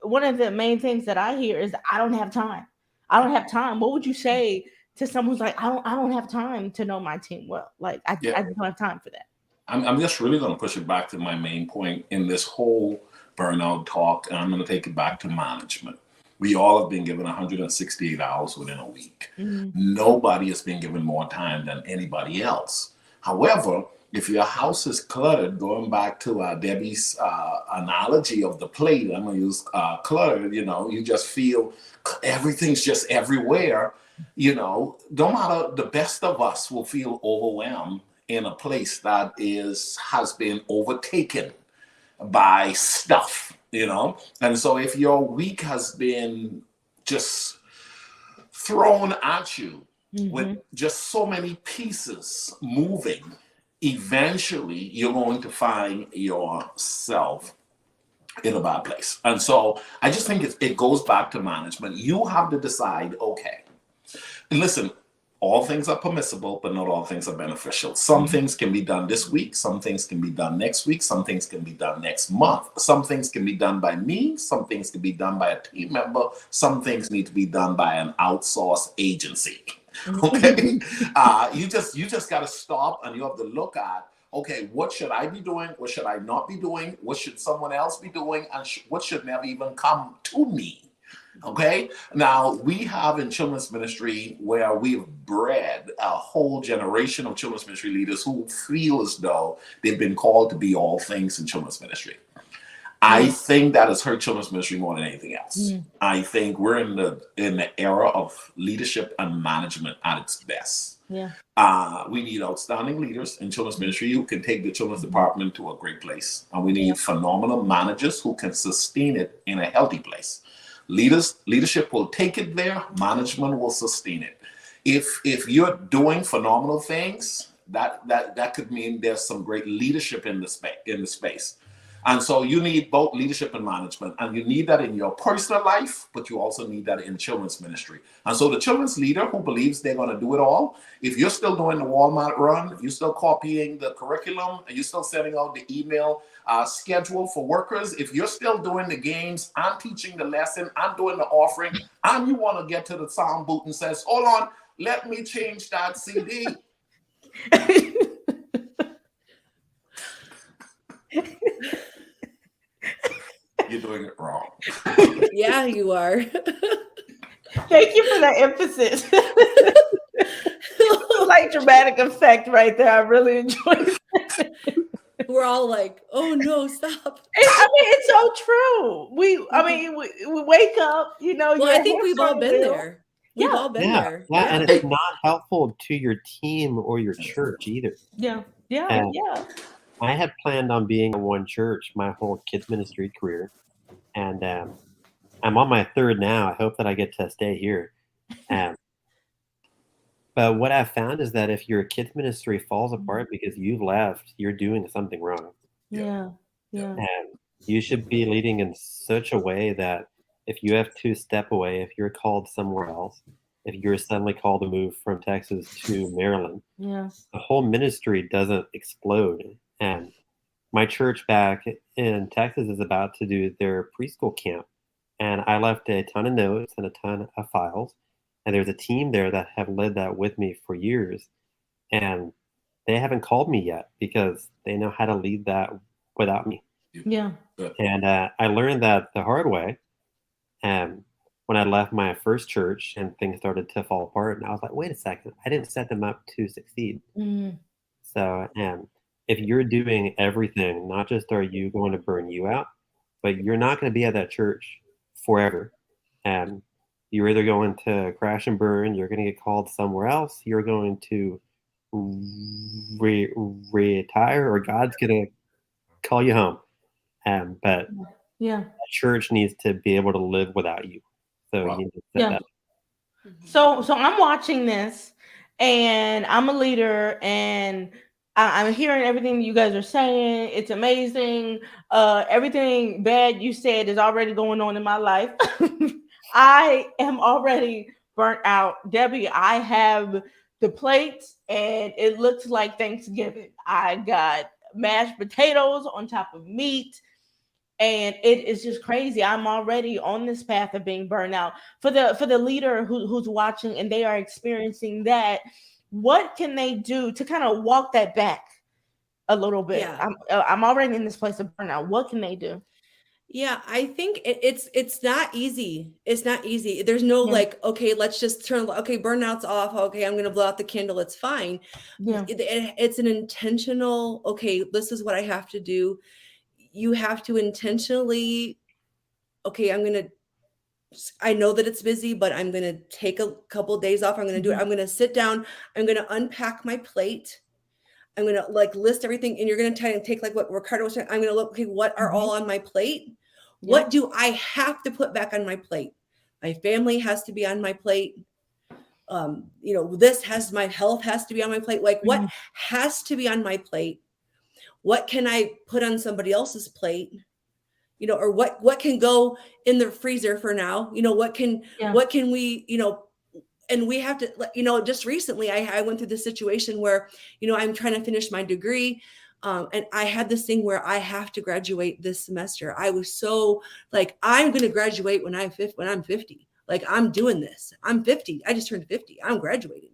one of the main things that I hear is I don't have time. I don't have time. What would you say to someone who's like, I don't have time to know my team well? Like, I don't have time for that. I'm just really going to push it back to my main point in this whole burnout talk, and I'm going to take it back to management. We all have been given 168 hours within a week. Nobody has been given more time than anybody else. However, if your house is cluttered, going back to Debbie's analogy of the plate, I'm going to use cluttered, you just feel everything's just everywhere. No matter, the best of us will feel overwhelmed in a place that has been overtaken by stuff, And so if your week has been just thrown at you with just so many pieces moving, eventually you're going to find yourself in a bad place. And so I just think it goes back to management. You have to decide, okay, and listen, all things are permissible, but not all things are beneficial. Some things can be done this week. Some things can be done next week. Some things can be done next month. Some things can be done by me. Some things can be done by a team member. Some things need to be done by an outsourced agency. Okay, you just got to stop, and you have to look at, okay, what should I be doing? What should I not be doing? What should someone else be doing? And what should never even come to me? Okay, now we have in children's ministry where we've bred a whole generation of children's ministry leaders who feel as though they've been called to be all things in children's ministry. I think that has hurt children's ministry more than anything else. I think we're in the era of leadership and management at its best. Yeah. We need outstanding leaders in children's ministry who can take the children's department to a great place, and we need phenomenal managers who can sustain it in a healthy place. Leadership will take it there. Management will sustain it. If you're doing phenomenal things, that could mean there's some great leadership in the space. And so you need both leadership and management, and you need that in your personal life, but you also need that in children's ministry. And so the children's leader who believes they're going to do it all, if you're still doing the Walmart run, you're still copying the curriculum, and you're still sending out the email schedule for workers, if you're still doing the games, I'm teaching the lesson, I'm doing the offering, and you want to get to the sound booth and says, hold on, let me change that CD. You're doing it wrong. Yeah, you are. Thank you for that emphasis. Like dramatic effect right there. I really enjoyed it. We're all like, oh no, stop. I mean, it's so true. We wake up, you know. Well, I think we've all been there. We've all been there. Yeah, and it's not helpful to your team or your church either. Yeah. I had planned on being in one church my whole kids ministry career, and I'm on my third now. I hope that I get to stay here. But what I've found is that if your kids ministry falls apart because you've left, you're doing something wrong. Yeah. And you should be leading in such a way that if you have to step away, if you're called somewhere else, if you're suddenly called to move from Texas to Maryland, the whole ministry doesn't explode. And my church back in Texas is about to do their preschool camp. And I left a ton of notes and a ton of files. And there's a team there that have led that with me for years. And they haven't called me yet because they know how to lead that without me. Yeah. And I learned that the hard way. And when I left my first church and things started to fall apart, and I was like, wait a second, I didn't set them up to succeed. So, if you're doing everything, not just are you going to burn you out, but you're not going to be at that church forever. And you're either going to crash and burn, you're going to get called somewhere else, you're going to retire, or God's going to call you home. But the church needs to be able to live without you. So you need to set that. So I'm watching this, and I'm a leader, and I'm hearing everything you guys are saying. It's amazing. Everything bad you said is already going on in my life. I am already burnt out. Debbie, I have the plates, and it looks like Thanksgiving. I got mashed potatoes on top of meat, and it is just crazy. I'm already on this path of being burnt out. For the leader who's watching and they are experiencing that, what can they do to kind of walk that back a little bit? I'm already in this place of burnout. What can they do? Yeah, I think it's not easy. It's not easy. There's no like, okay, let's just burnout's off. Okay, I'm going to blow out the candle. It's fine. Yeah. It's an intentional, okay, this is what I have to do. You have to intentionally, okay, I know that it's busy, but I'm going to take a couple of days off. I'm going to do it. I'm going to sit down. I'm going to unpack my plate. I'm going to like list everything. And you're going to try and take like what Ricardo was saying. I'm going to look, okay, what are all on my plate? What do I have to put back on my plate? My family has to be on my plate. My health has to be on my plate. Like what has to be on my plate? What can I put on somebody else's plate? Or what can go in the freezer for now? What can we, and we have to, just recently I went through this situation where, I'm trying to finish my degree. And I had this thing where I have to graduate this semester. I was so like, I'm going to graduate when I'm 50. Like, I'm doing this. I'm 50. I just turned 50. I'm graduating.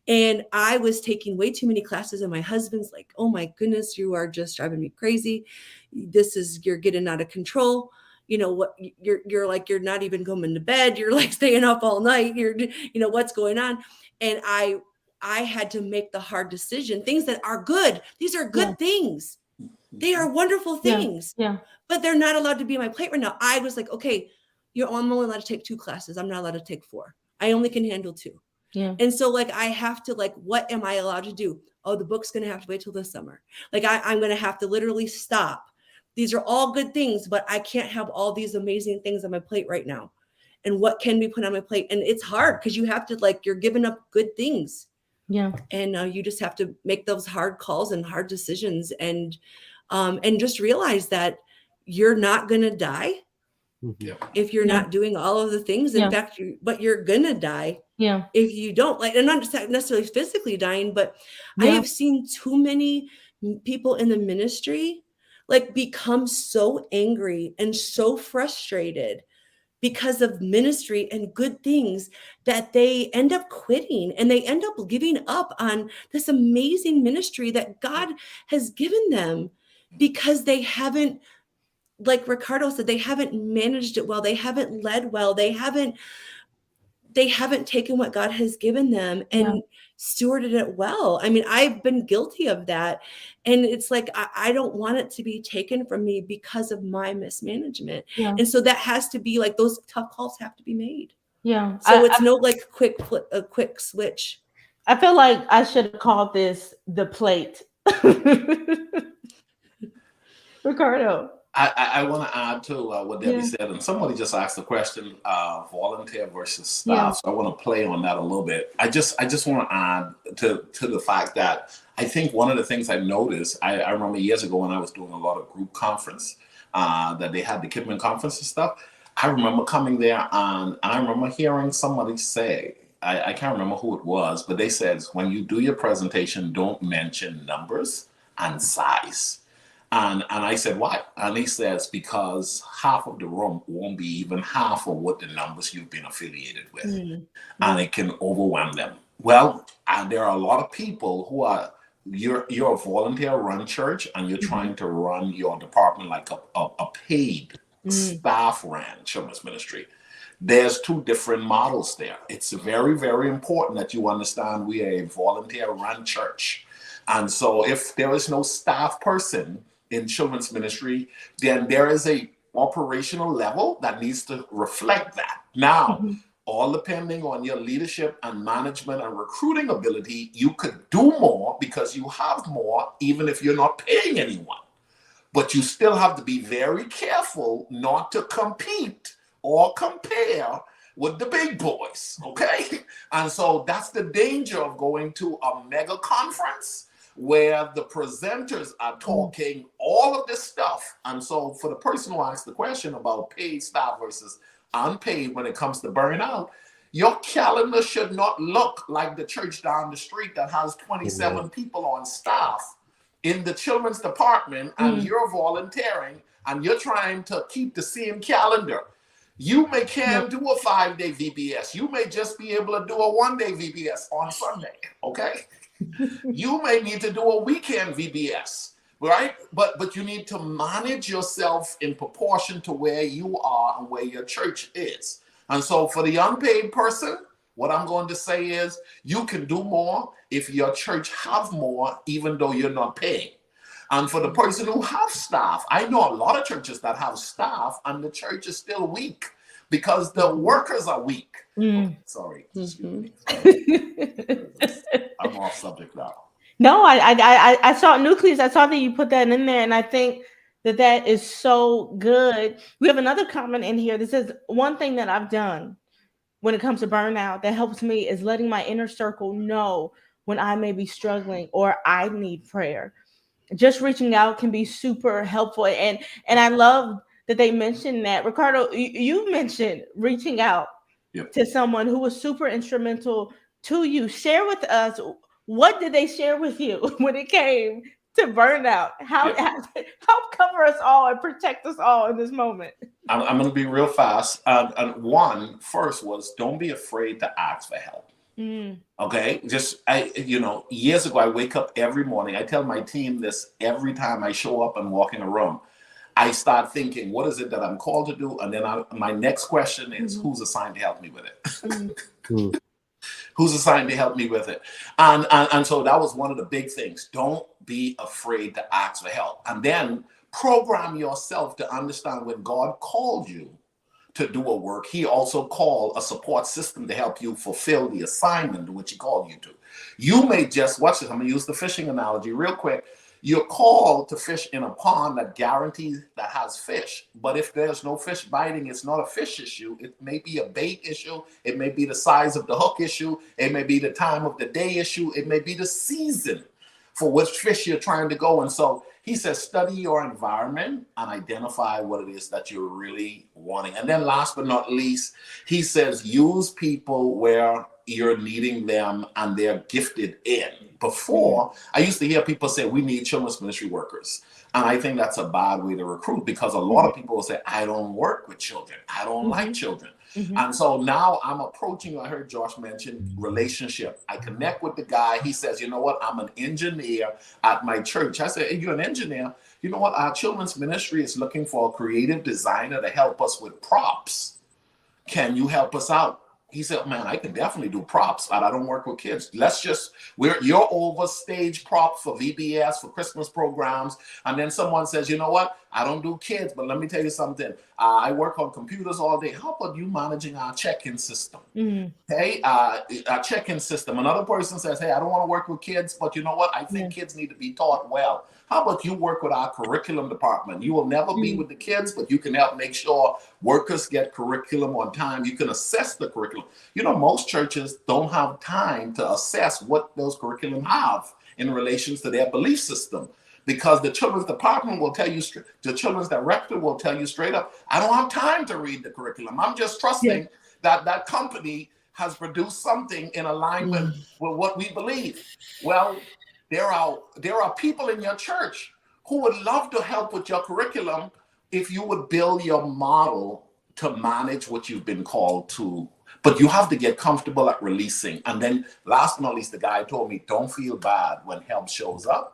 And I was taking way too many classes, and my husband's like, oh my goodness, you are just driving me crazy. You're getting out of control. What you're like, you're not even going to bed. You're like staying up all night. What's going on? And I had to make the hard decision, things that are good. These are good things. They are wonderful things, but they're not allowed to be on my plate right now. I was like, okay, I'm only allowed to take 2 classes. I'm not allowed to take 4. I only can handle 2. Yeah. And so like, I have to what am I allowed to do? Oh, the book's going to have to wait till this summer. Like I'm going to have to literally stop. These are all good things, but I can't have all these amazing things on my plate right now. And what can be put on my plate? And it's hard because you have to you're giving up good things. Yeah. And you just have to make those hard calls and hard decisions and just realize that you're not going to die. If you're not doing all of the things. In fact, but you're gonna die if you don't. I'm not necessarily physically dying, but I have seen too many people in the ministry become so angry and so frustrated because of ministry and good things that they end up quitting, and they end up giving up on this amazing ministry that God has given them because they haven't, like Ricardo said, they haven't managed it well. They haven't led well. They haven't taken what God has given them and stewarded it well. I mean, I've been guilty of that. And it's like, I don't want it to be taken from me because of my mismanagement. Yeah. And so that has to be those tough calls have to be made. Yeah. So it's a quick switch. I feel like I should have called this the plate. Ricardo. I want to add to what Debbie said, and somebody just asked the question, volunteer versus staff. So I want to play on that a little bit. I just want to add to the fact that I think one of the things I noticed, I remember years ago when I was doing a lot of group conference, that they had the Kidman conference and stuff. I remember coming there and I remember hearing somebody say, I can't remember who it was, but they said, when you do your presentation, don't mention numbers and size. And I said, why? And he says, because half of the room won't be even half of what the numbers you've been affiliated with. Mm-hmm. And it can overwhelm them. Well, and there are a lot of people who are, you're a volunteer run church and you're trying to run your department like a paid staff ran children's ministry. There's 2 different models there. It's very, very important that you understand we are a volunteer run church. And so if there is no staff person in children's ministry, then there is a operational level that needs to reflect that. Now, all depending on your leadership and management and recruiting ability, you could do more because you have more, even if you're not paying anyone. But you still have to be very careful not to compete or compare with the big boys, okay? And so that's the danger of going to a mega conference where the presenters are talking all of this stuff. And so for the person who asked the question about paid staff versus unpaid when it comes to burnout, your calendar should not look like the church down the street that has 27 people on staff in the children's department, and you're volunteering and you're trying to keep the same calendar. You can't do a 5-day VBS. You may just be able to do a 1-day VBS on Sunday, okay? You may need to do a weekend VBS, right? But you need to manage yourself in proportion to where you are and where your church is. And so for the unpaid person, what I'm going to say is you can do more if your church have more, even though you're not paying. And for the person who have staff, I know a lot of churches that have staff and the church is still weak because the workers are weak. Oh, sorry. Excuse me. I'm off subject now. No, I saw Nucleus. I saw that you put that in there, and I think that is so good. We have another comment in here that says, one thing that I've done when it comes to burnout that helps me is letting my inner circle know when I may be struggling or I need prayer. Just reaching out can be super helpful. And I love that they mentioned that. Ricardo, you mentioned reaching out Yep. to someone who was super instrumental to you. Share with us, what did they share with you when it came to burnout? How help cover us all and protect us all in this moment? I'm going to be real fast. And one first was, don't be afraid to ask for help. Okay, years ago, I wake up every morning. I tell my team this every time I show up and walk in a room. I start thinking, what is it that I'm called to do? And then my next question is, who's assigned to help me with it? Who's assigned to help me with it? And so that was one of the big things. Don't be afraid to ask for help. And then program yourself to understand when God called you to do a work, he also called a support system to help you fulfill the assignment to which he called you to. You may just, watch this, I'm going to use the fishing analogy real quick. You're called to fish in a pond that guarantees that has fish. But if there's no fish biting, it's not a fish issue. It may be a bait issue. It may be the size of the hook issue. It may be the time of the day issue. It may be the season for which fish you're trying to go. And so he says, study your environment and identify what it is that you're really wanting. And then last but not least, he says, use people where you're needing them and they're gifted in. Before, I used to hear people say, we need children's ministry workers. And I think that's a bad way to recruit, because a lot of people will say, I don't work with children. I don't like children. And so now I'm approaching, I heard Josh mention relationship. I connect with the guy. He says, you know what? I'm an engineer at my church. I said, hey, you're an engineer. You know what? Our children's ministry is looking for a creative designer to help us with props. Can you help us out? He said, man, I can definitely do props, but I don't work with kids. You're over stage prop for VBS, for Christmas programs. And then someone says, you know what? I don't do kids, but let me tell you something. I work on computers all day. How about you managing our check-in system? Okay, our check-in system. Another person says, hey, I don't want to work with kids, but you know what? I think kids need to be taught well. How about you work with our curriculum department? You will never be with the kids, but you can help make sure workers get curriculum on time. You can assess the curriculum. You know, most churches don't have time to assess what those curriculum have in relation to their belief system, because the children's department will tell you, the children's director will tell you straight up, I don't have time to read the curriculum. I'm just trusting that that company has produced something in alignment with what we believe. Well, there are people in your church who would love to help with your curriculum if you would build your model to manage what you've been called to. But you have to get comfortable at releasing. And then last but not least, the guy told me, don't feel bad when help shows up,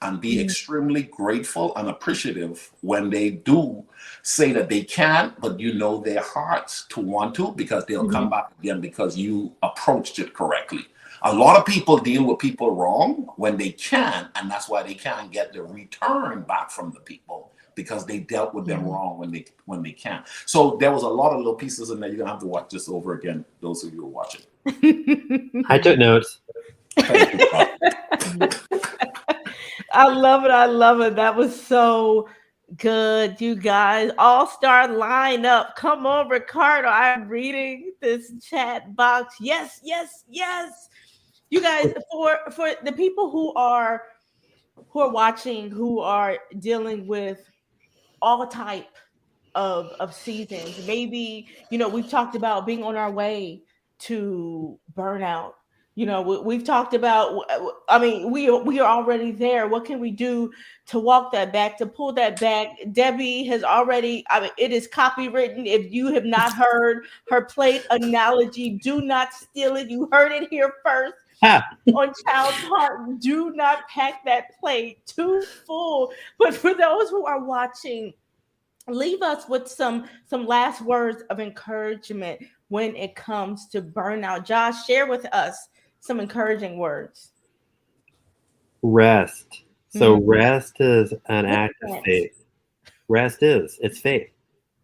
and be extremely grateful and appreciative when they do say that they can't, but you know their hearts to want to, because they'll come back again because you approached it correctly. A lot of people deal with people wrong when they can, and that's why they can't get the return back from the people, because they dealt with them wrong when they can. So there was a lot of little pieces in there. You're gonna have to watch this over again, those of you who are watching. I took notes. Thank you, Bob. I love it. I love it. That was so good, you guys. All-star lineup. Come on, Ricardo. I'm reading this chat box. Yes, yes, yes. You guys, for the people who are watching, who are dealing with all type of seasons, maybe, you know, we've talked about being on our way to burnout. You know, we've talked about, I mean, we are already there. What can we do to walk that back, to pull that back? Debbie has already, I mean, it is copywritten. If you have not heard her plate analogy, do not steal it. You heard it here first. On Child's Heart, do not pack that plate too full. But for those who are watching, leave us with some last words of encouragement when it comes to burnout. Josh, share with us some encouraging words. Rest. So rest is an act of faith. It's faith.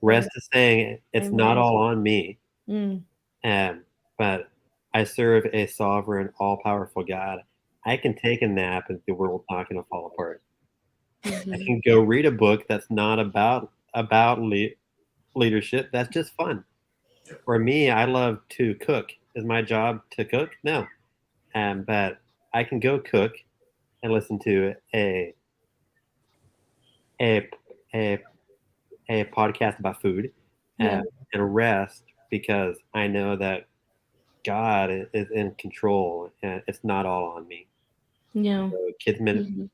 Rest is saying it's not all on me, but I serve a sovereign, all-powerful God. I can take a nap and the world's not going to fall apart. I can go read a book that's not about leadership. That's just fun. For me, I love to cook. Is my job to cook? No. But I can go cook and listen to a podcast about food and rest because I know that God is in control and it's not all on me. Yeah. So Mhm.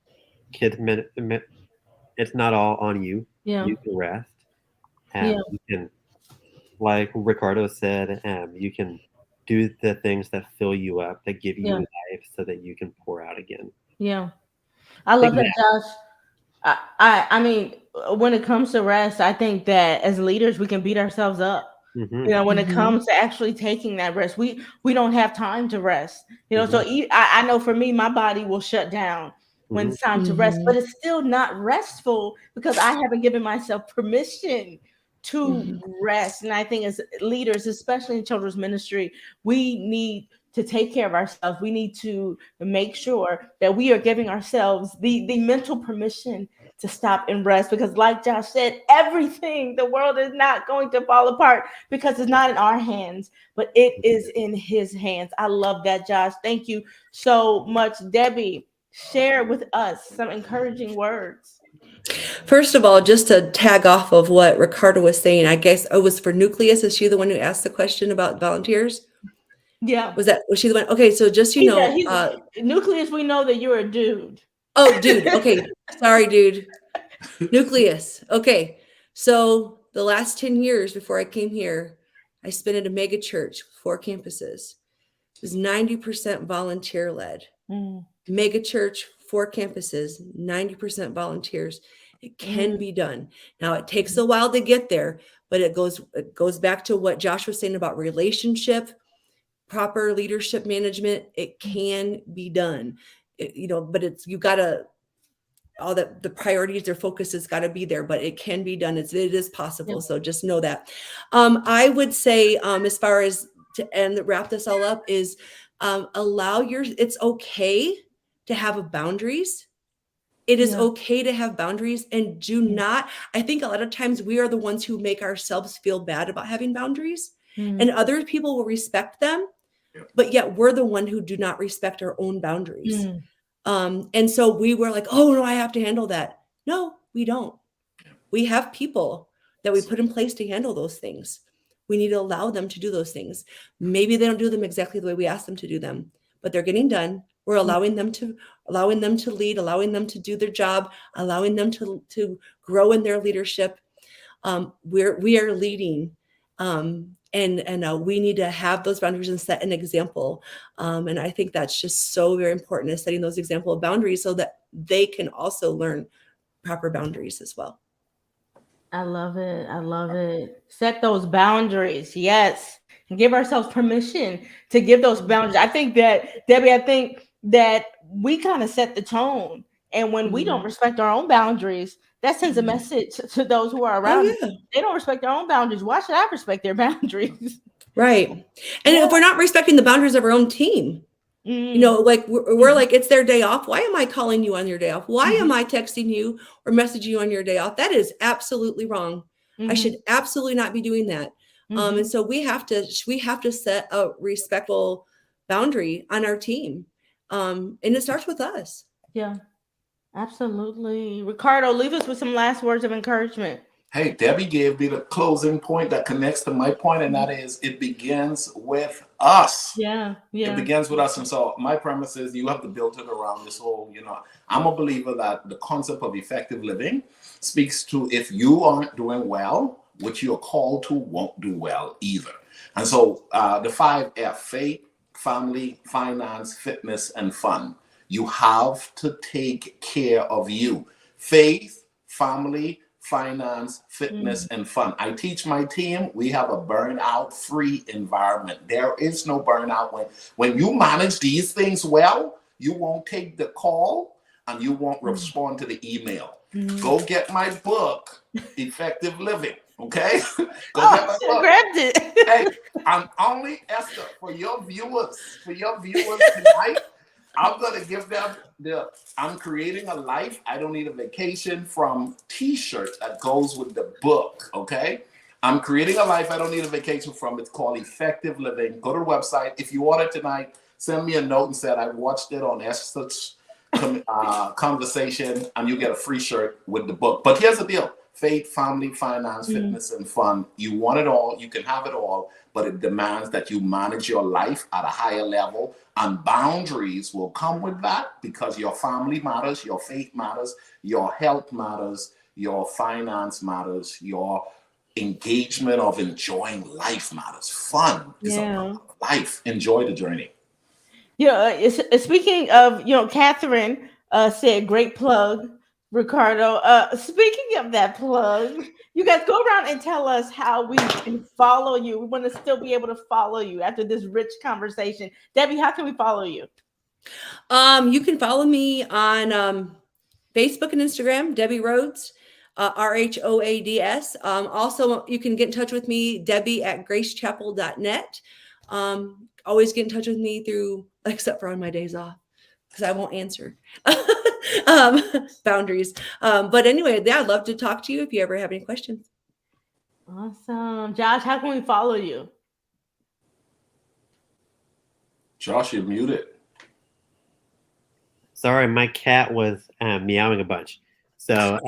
it's not all on you. Yeah. You can rest, Yeah. and you can, like Ricardo said, you can do the things that fill you up, that give you Yeah. life, so that you can pour out again. Yeah. I Take love a that, nap. Josh. I mean, when it comes to rest, I think that as leaders, we can beat ourselves up. Mm-hmm. You know, when it Mhm. comes to actually taking that rest, we don't have time to rest. You know, Mm-hmm. so I know for me, my body will shut down when Mm-hmm. it's time to rest, but Mhm. it's still not restful because I haven't given myself permission to Mhm. rest. And I think as leaders, especially in children's ministry, we need to take care of ourselves. We need to make sure that we are giving ourselves the mental permission to stop and rest, because like Josh said, everything, the world is not going to fall apart because it's not in our hands, but it is in his hands. I love that, Josh. Thank you so much. Debbie, share with us some encouraging words. First of all, just to tag off of what Ricardo was saying, I guess it was for Nucleus. Is she the one who asked the question about volunteers? Yeah. Was she the one? Okay, so just He's Nucleus, we know that you're a dude. oh, dude. Okay, sorry, dude. Nucleus. Okay, so the last 10 years before I came here, I spent at a mega church, 4 campuses. It was 90% volunteer led. Mm, Mega church, 4 campuses, 90% volunteers. It can mm, be done. Now it takes a while to get there, but it goes back to what Josh was saying about relationship, proper leadership management. It can be done. But it's you gotta all that the priorities, their focus has got to be there, but it can be done. It is yeah, possible. So just know that. I would say, as far as to end, wrap this all up is it's okay to have boundaries. It is yeah, okay to have boundaries, and do yeah, not. I think a lot of times we are the ones who make ourselves feel bad about having boundaries, mm, and other people will respect them, but yet we're the one who do not respect our own boundaries. mm, And so we were like, oh no, I have to handle that. No, we don't. We have people that we put in place to handle those things. We need to allow them to do those things. Maybe they don't do them exactly the way we ask them to do them, but they're getting done. We're allowing them to lead, allowing them to do their job, allowing them to grow in their leadership. We are leading, and we need to have those boundaries and set an example. And I think that's just so very important, is setting those example of boundaries so that they can also learn proper boundaries as well. I love it. I love it. Set those boundaries. Yes. And give ourselves permission to give those boundaries. I think that, Debbie, I think that we kind of set the tone. And when we don't Mhm. respect our own boundaries, that sends a message to those who are Oh around us. yeah, They don't respect their own boundaries. Why should I respect their boundaries? right. And Yeah. if we're not respecting the boundaries of our own team, Mm, like we're like, it's their day off. Why am I calling you on your day off? Why am mhm, I texting you or messaging you on your day off? That is absolutely wrong. I mhm, should absolutely not be doing that. And mhm. so we have to set a respectful boundary on our team. And it starts with us. Yeah, absolutely. Ricardo, leave us with some last words of encouragement. Hey, Debbie gave me the closing point that connects to my point, and that is it begins with us. Yeah, It yeah. begins with us. And so my premise is you have to build it around this whole, I'm a believer that the concept of effective living speaks to if you aren't doing well, what you're called to won't do well either. And so the 5F, faith, family, finance, fitness, and fun. You have to take care of you. Faith, family, finance, fitness, Mm, and fun. I teach my team, we have a burnout-free environment. There is no burnout. When you manage these things well, you won't take the call and you won't respond to the email. mm. Go get my book, Effective Living. Okay? Go Oh, get my should have book. grabbed it. Hey, I'm only Esther for your viewers tonight. I'm gonna give them I'm creating a life. I don't need a vacation from t-shirt that goes with the book. Okay. I'm creating a life I don't need a vacation from. It's called Effective Living. Go to the website. If you order tonight, send me a note and said I watched it on Esther's conversation, and you get a free shirt with the book. But here's the deal. faith, family, finance, fitness, and fun. You want it all, you can have it all, but it demands that you manage your life at a higher level, and boundaries will come with that, because your family matters, your faith matters, your health matters, your finance matters, your engagement of enjoying life matters. Fun is a part of life. Enjoy the journey. Speaking of, Catherine said, great plug, Ricardo. Speaking of that plug, you guys go around and tell us how we can follow you. We want to still be able to follow you after this rich conversation. Debbie, how can we follow you? You can follow me on Facebook and Instagram, Debbie Rhodes, RHOADS. Also, you can get in touch with me, Debbie@gracechapel.net. Always get in touch with me through, except for on my days off, because I won't answer. Boundaries. But anyway, yeah, I'd love to talk to you if you ever have any questions. Awesome. Josh, how can we follow you? Josh, you're muted. Sorry, my cat was meowing a bunch. So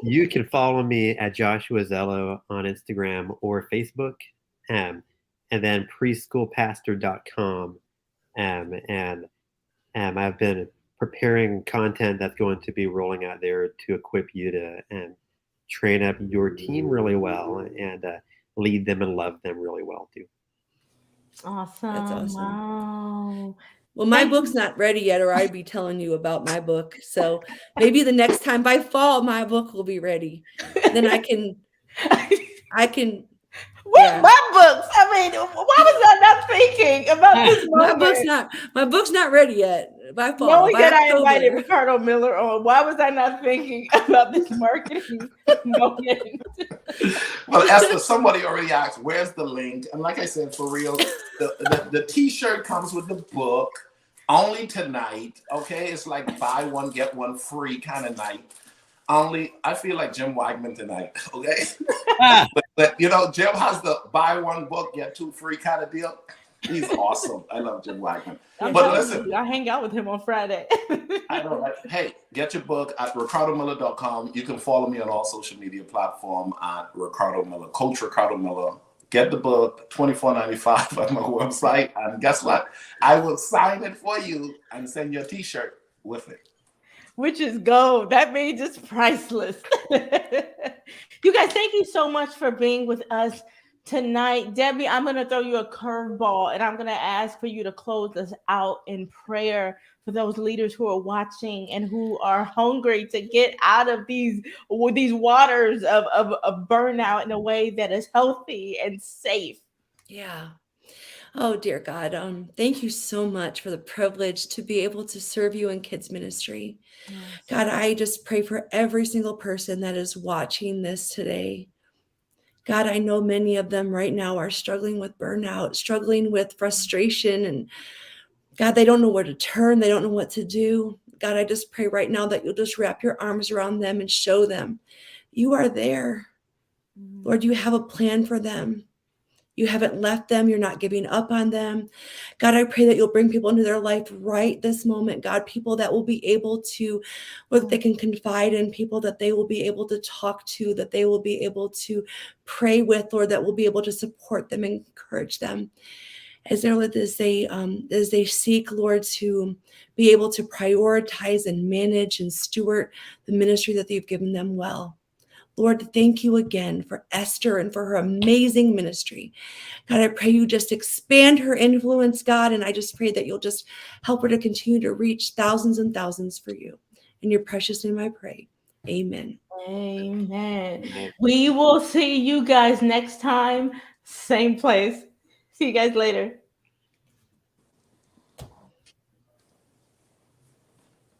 you can follow me at Joshua Zello on Instagram or Facebook, and then preschoolpastor.com. And I've been preparing content that's going to be rolling out there to equip you to train up your team really well and lead them and love them really well too. Awesome. That's awesome. Wow. Well, my book's not ready yet, or I'd be telling you about my book. So maybe the next time by fall, my book will be ready. Then I can. Where's my books? I mean, why was I not thinking about this moment? My book's not ready yet. By fall. Knowing that I invited Ricardo Miller on, why was I not thinking about this marketing moment? Well, Esther, somebody already asked, where's the link? And like I said, for real, the t-shirt comes with the book only tonight. Okay, it's like buy one, get one free kind of night. Only, I feel like Jim Wagman tonight, okay? but Jim has the buy one book, get two free kind of deal. He's awesome. I love Jim Wagman. But listen, I hang out with him on Friday. I know, right? Hey, get your book at ricardomiller.com. You can follow me on all social media platforms at Ricardo Miller, Coach Ricardo Miller. Get the book, $24.95 on my website. And guess what? I will sign it for you and send you a t-shirt with it. Which is gold. That means it's priceless. You guys, thank you so much for being with us tonight. Debbie, I'm going to throw you a curveball, and I'm going to ask for you to close us out in prayer for those leaders who are watching and who are hungry to get out of these waters of burnout in a way that is healthy and safe. Yeah. Oh, dear God. Thank you so much for the privilege to be able to serve you in kids ministry. Yes. God, I just pray for every single person that is watching this today. God, I know many of them right now are struggling with burnout, struggling with frustration, and God, they don't know where to turn. They don't know what to do. God, I just pray right now that you'll just wrap your arms around them and show them you are there. Lord, you have a plan for them. You haven't left them. You're not giving up on them. God, I pray that you'll bring people into their life right this moment. God, people that will be able to, whether they can confide in, people that they will be able to talk to, that they will be able to pray with, Lord, that will be able to support them and encourage them. As they seek, Lord, to be able to prioritize and manage and steward the ministry that you've given them well. Lord, thank you again for Esther and for her amazing ministry. God, I pray you just expand her influence, God, and I just pray that you'll just help her to continue to reach thousands and thousands for you. In your precious name I pray. Amen. Amen. We will see you guys next time, same place. See you guys later.